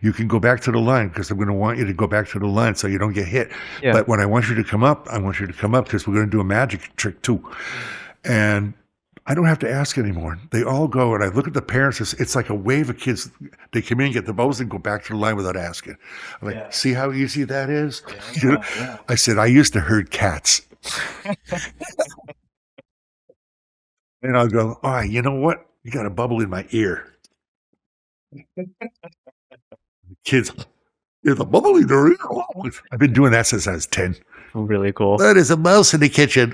you can go back to the line because I'm going to want you to go back to the line so you don't get hit. Yeah. But when I want you to come up, I want you to come up because we're going to do a magic trick too. And I don't have to ask anymore. They all go, and I look at the parents. It's like a wave of kids. They come in, get the bubbles, and go back to the line without asking. I'm like, see how easy that is? Yeah. I said, I used to herd cats. And I'll go, oh, you know what? You got a bubble in my ear. The kids, there's a bubble in your ear. I've been doing that since I was 10. Really cool. That is a mouse in the kitchen.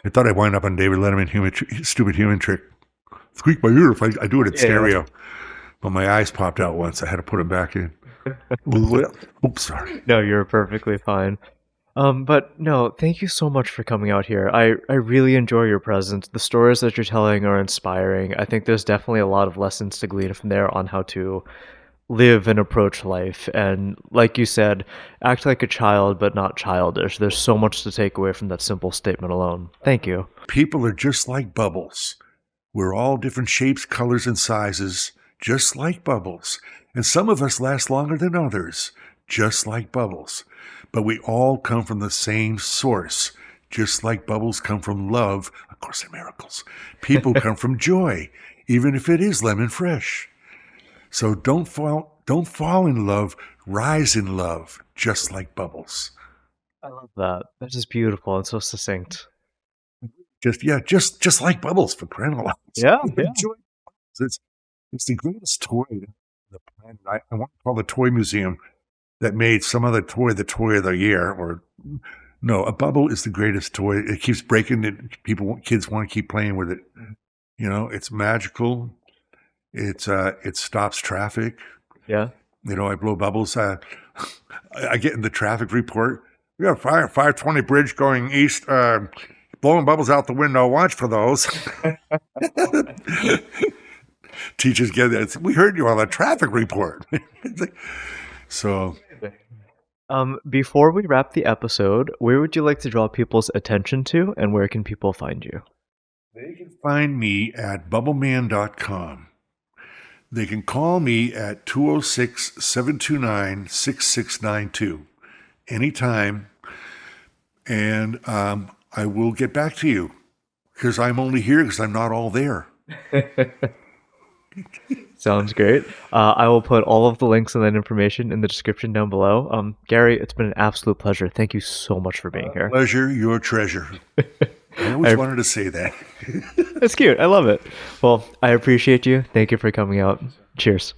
I thought I'd wind up on David Letterman stupid human trick. Squeak my ear if I do it in stereo. But my eyes popped out once. I had to put them back in. Oops, sorry. No, you're perfectly fine. But no, thank you so much for coming out here. I really enjoy your presence. The stories that you're telling are inspiring. I think there's definitely a lot of lessons to glean from there on how to live and approach life. And like you said, act like a child, but not childish. There's so much to take away from that simple statement alone. Thank you. People are just like bubbles. We're all different shapes, colors, and sizes, just like bubbles. And some of us last longer than others, just like bubbles. But we all come from the same source, just like bubbles come from love. Of course, they're miracles. People come from joy, even if it is lemon fresh. So don't fall in love, rise in love, just like bubbles. I love that. That is beautiful and so succinct. Just like bubbles for crying out loud. Yeah. Enjoy bubbles. It's the greatest toy on the planet. I want to call the toy museum that made some other toy the toy of the year, or no, a bubble is the greatest toy. It keeps breaking it. Kids want to keep playing with it. It's magical. It stops traffic. Yeah. I blow bubbles. I get in the traffic report. We got 520 bridge going east, blowing bubbles out the window. Watch for those. Teachers get that. We heard you on the traffic report. So, before we wrap the episode, where would you like to draw people's attention to, and where can people find you? They can find me at bubbleman.com. They can call me at 206-729-6692 anytime, and I will get back to you because I'm only here because I'm not all there. Sounds great. I will put all of the links and that information in the description down below. Garry, it's been an absolute pleasure. Thank you so much for being here. Pleasure, your treasure. I always wanted to say that. That's cute. I love it. Well, I appreciate you. Thank you for coming out. Cheers.